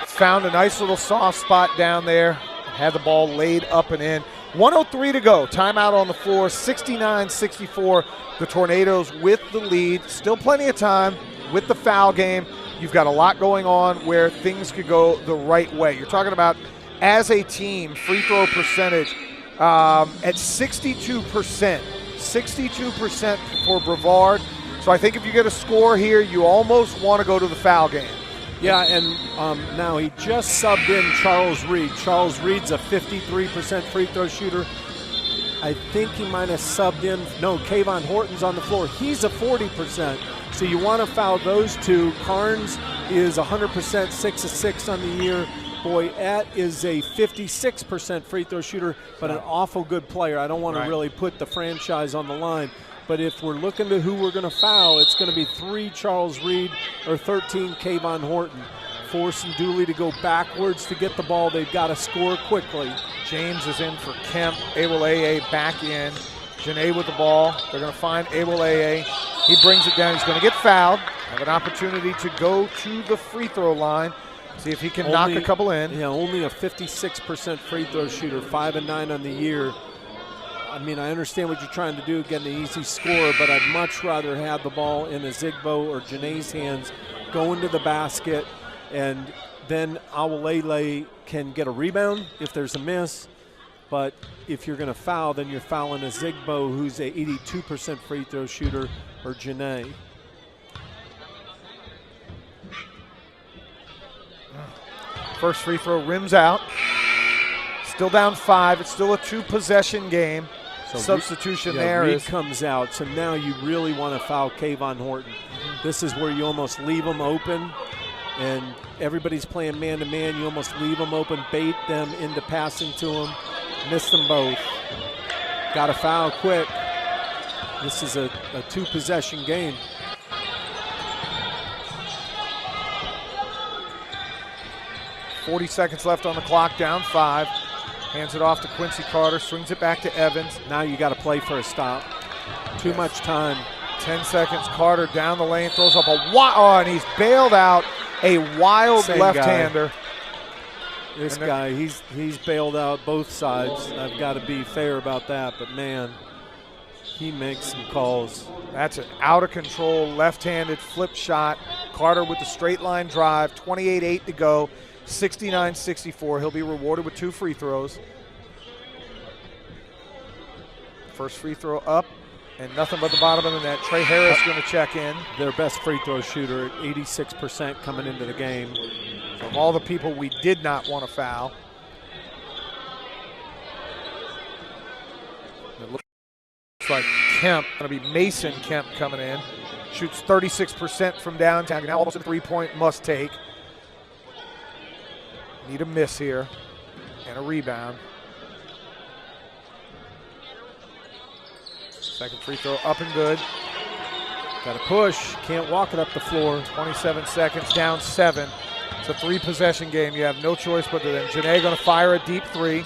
Speaker 2: found a nice little soft spot down there. Had the ball laid up and in. 1:03 to go. Timeout on the floor. 69-64. The Tornadoes with the lead. Still plenty of time with the foul game. You've got a lot going on where things could go the right way. You're talking about, as a team, free throw percentage at 62%. 62% for Brevard. So So I think if you get a score here, you almost want to go to the foul game.
Speaker 1: Yeah, and now he just subbed in Charles Reed. Charles Reed's a 53% free throw shooter. I think he might have subbed in. No, Kayvon Horton's on the floor. He's a 40%. So you want to foul those two. Carnes is 100%, 6 of 6 on the year. Boyette is a 56% free throw shooter, but an awful good player. I don't want to really put the franchise on the line. But if we're looking to who we're going to foul, it's going to be 3 Charles Reed or 13 Kayvon Horton. Forcing Dooley to go backwards to get the ball. They've got to score quickly.
Speaker 2: James is in for Kemp. Awoleye back in. Janae with the ball. They're going to find Awoleye. He brings it down. He's going to get fouled. Have an opportunity to go to the free throw line. See if he can knock a couple in.
Speaker 1: Yeah, only a 56% free throw shooter, 5 and 9 on the year. I mean, I understand what you're trying to do, get an easy score, but I'd much rather have the ball in a Zigbo or Janae's hands, go into the basket, and then Awoleye can get a rebound if there's a miss. But if you're going to foul, then you're fouling a Zigbo who's a 82% free throw shooter or Janae.
Speaker 2: First free throw rims out. Still down 5. It's still a 2-possession game. So substitution there
Speaker 1: Reed
Speaker 2: is
Speaker 1: comes out. So now you really want to foul Kayvon Horton. This is where you almost leave them open, and everybody's playing man-to-man. You almost leave them open, bait them into passing to them, miss them both. Got to foul quick. This is a 2-possession game.
Speaker 2: .40 left on the clock, down 5. Hands it off to Quincy Carter, swings it back to Evans.
Speaker 1: Now you got to play for a stop. Too much time.
Speaker 2: 10 seconds, Carter down the lane, throws up a and he's bailed out. A wild left-hander.
Speaker 1: This guy, he's bailed out both sides. I've got to be fair about that, but man, he makes some calls.
Speaker 2: That's an out-of-control left-handed flip shot. Carter with the straight line drive, 28-8 to go. 69-64. He'll be rewarded with 2 free throws. First free throw up, and nothing but the bottom of the net. Trey Harris going to check in.
Speaker 1: Their best free throw shooter at 86% coming into the game.
Speaker 2: So of all the people we did not want to foul. It looks like Kemp, going to be Mason Kemp coming in. Shoots 36% from downtown. Now almost a 3-point must take. Need a miss here and a rebound. Second free throw up and good.
Speaker 1: Got to push. Can't walk it up the floor.
Speaker 2: 27 seconds, down 7. It's a 3-possession game. You have no choice but to then. Janae going to fire a deep 3.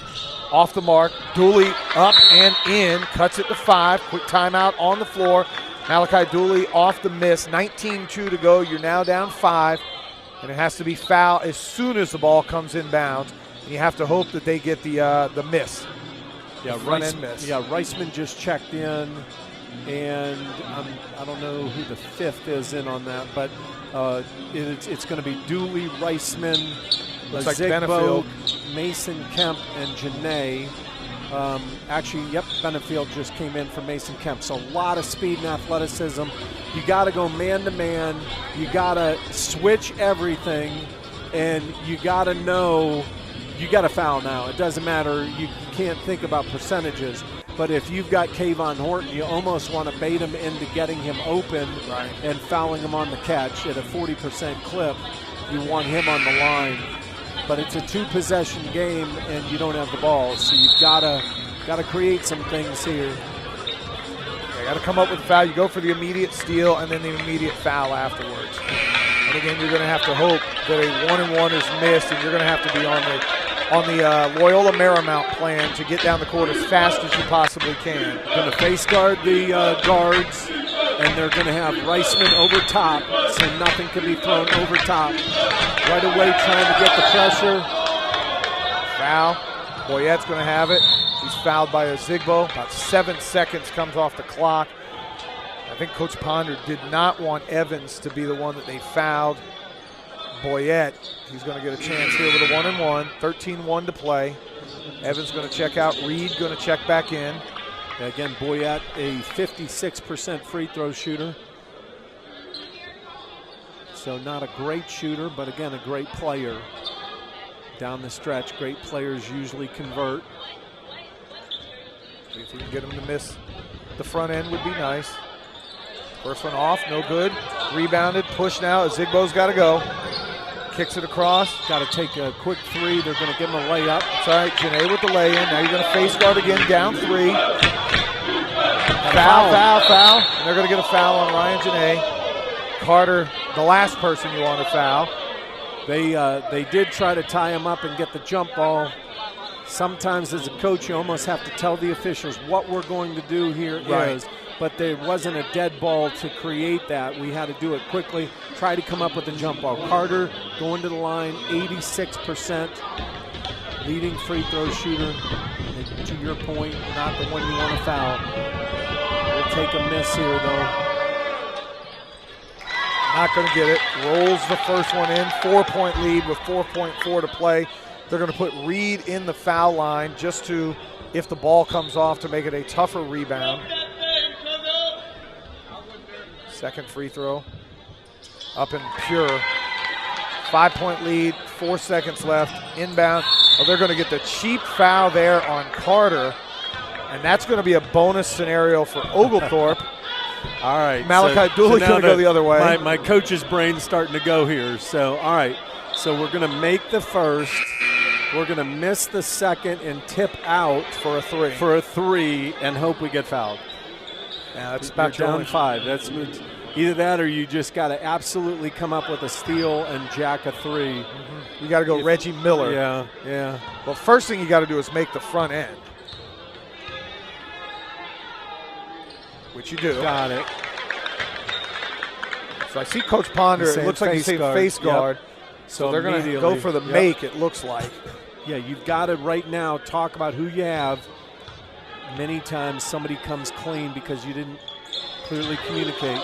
Speaker 2: Off the mark. Dooley up and in. Cuts it to 5. Quick timeout on the floor. Malachi Dooley off the miss. 19-2 to go. You're now down 5. And it has to be foul as soon as the ball comes inbounds. And you have to hope that they get the miss.
Speaker 1: Yeah,
Speaker 2: front end miss.
Speaker 1: Yeah, Reisman just checked in, and I don't know who the 5th is in on that, but it's going to be Dooley, Reisman,
Speaker 2: Looks like
Speaker 1: Zigbo,
Speaker 2: Benefield,
Speaker 1: Mason Kemp, and Janae. Actually, yep, Benefield just came in for Mason Kemp. So a lot of speed and athleticism. You got to go man-to-man. You got to switch everything, and you got to know you got to foul now. It doesn't matter. You can't think about percentages. But if you've got Kayvon Horton, you almost want to bait him into getting him open and fouling him on the catch at a 40% clip. You want him on the line. But it's a 2-possession game, and you don't have the ball, so you've got to create some things here.
Speaker 2: You got to come up with a foul. You go for the immediate steal and then the immediate foul afterwards. And again, you're going to have to hope that a 1-and-1 is missed, and you're going to have to be on the Loyola Marymount plan to get down the court as fast as you possibly can.
Speaker 1: Going to face guard the guards, and they're going to have Reisman over top, so nothing can be thrown over top. Right away trying to get the pressure.
Speaker 2: Foul. Boyette's going to have it. He's fouled by a Zigbo. About 7 seconds comes off the clock. I think Coach Ponder did not want Evans to be the one that they fouled. Boyette, he's going to get a chance here with a 1-and-1. 13-1 to play. Evans going to check out. Reed going to check back in.
Speaker 1: Again, Boyette, a 56% free throw shooter. So not a great shooter, but again, a great player. Down the stretch, great players usually convert.
Speaker 2: See if we can get him to miss the front end would be nice. First one off, no good. Rebounded, push now. Zigbo's got to go. Kicks it across.
Speaker 1: Got to take a quick three. They're going to give him a layup.
Speaker 2: That's all right, Janae with the lay-in. Now you're going to face guard again, down 3. Foul. And they're going to get a foul on Ryan Janae. Carter, the last person you want to foul.
Speaker 1: They did try to tie him up and get the jump ball. Sometimes as a coach, you almost have to tell the officials what we're going to do here is, but there wasn't a dead ball to create that. We had to do it quickly, try to come up with a jump ball. Carter going to the line, 86%, leading free throw shooter. And to your point, not the one you want to foul. We'll take a miss here, though.
Speaker 2: Not going to get it. Rolls the first one in. 4-point lead with 4.4 to play. They're going to put Reed in the foul line just to, if the ball comes off, to make it a tougher rebound. Second free throw. Up and pure. 5-point lead, 4 seconds left. Inbound. Oh, they're going to get the cheap foul there on Carter. And that's going to be a bonus scenario for Oglethorpe.
Speaker 1: All right.
Speaker 2: Malachi Dooley going to go the other way.
Speaker 1: My coach's brain's starting to go here. So, all right. So we're going to make the first. We're going to miss the second and tip out
Speaker 2: for a 3.
Speaker 1: For a 3 and hope we get fouled.
Speaker 2: Yeah, that's about
Speaker 1: down 5. That's either that or you just got to absolutely come up with a steal and jack a 3.
Speaker 2: Mm-hmm. You got to go Reggie Miller.
Speaker 1: Yeah.
Speaker 2: Well, first thing you got to do is make the front end. Which you do.
Speaker 1: Got it.
Speaker 2: So I see Coach Ponder. It looks like he's saying face guard.
Speaker 1: Yep.
Speaker 2: So they're going to go for the make, it looks like.
Speaker 1: Yeah, you've got to right now talk about who you have. Many times somebody comes clean because you didn't clearly communicate.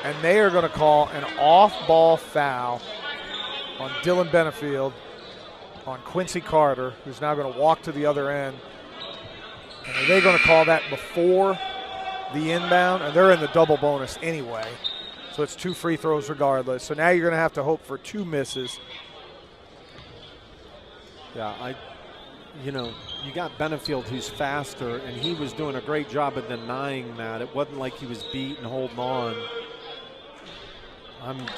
Speaker 2: And they are going to call an off-ball foul on Dylan Benefield on Quincy Carter, who's now going to walk to the other end. And are they going to call that before the inbound? And they're in the double bonus anyway. So it's 2 free throws regardless. So now you're going to have to hope for 2 misses.
Speaker 1: Yeah, you got Benefield who's faster, and he was doing a great job of denying that. It wasn't like he was beat and holding on.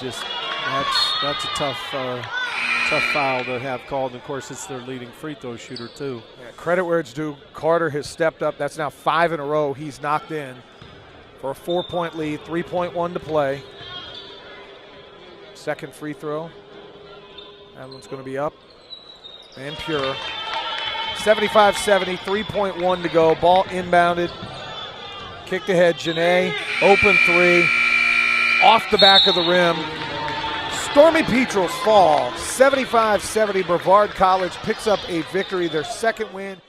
Speaker 1: That's a tough foul to have called. And of course, it's their leading free throw shooter too.
Speaker 2: Yeah, credit where it's due. Carter has stepped up. That's now 5 in a row he's knocked in for a 4-point lead, 3.1 to play. Second free throw. That one's going to be up and pure. 75-70, 3.1 to go. Ball inbounded. Kicked ahead, Janae. Open 3. Off the back of the rim. Stormy Petrels fall. 75-70. Brevard College picks up a victory, their second win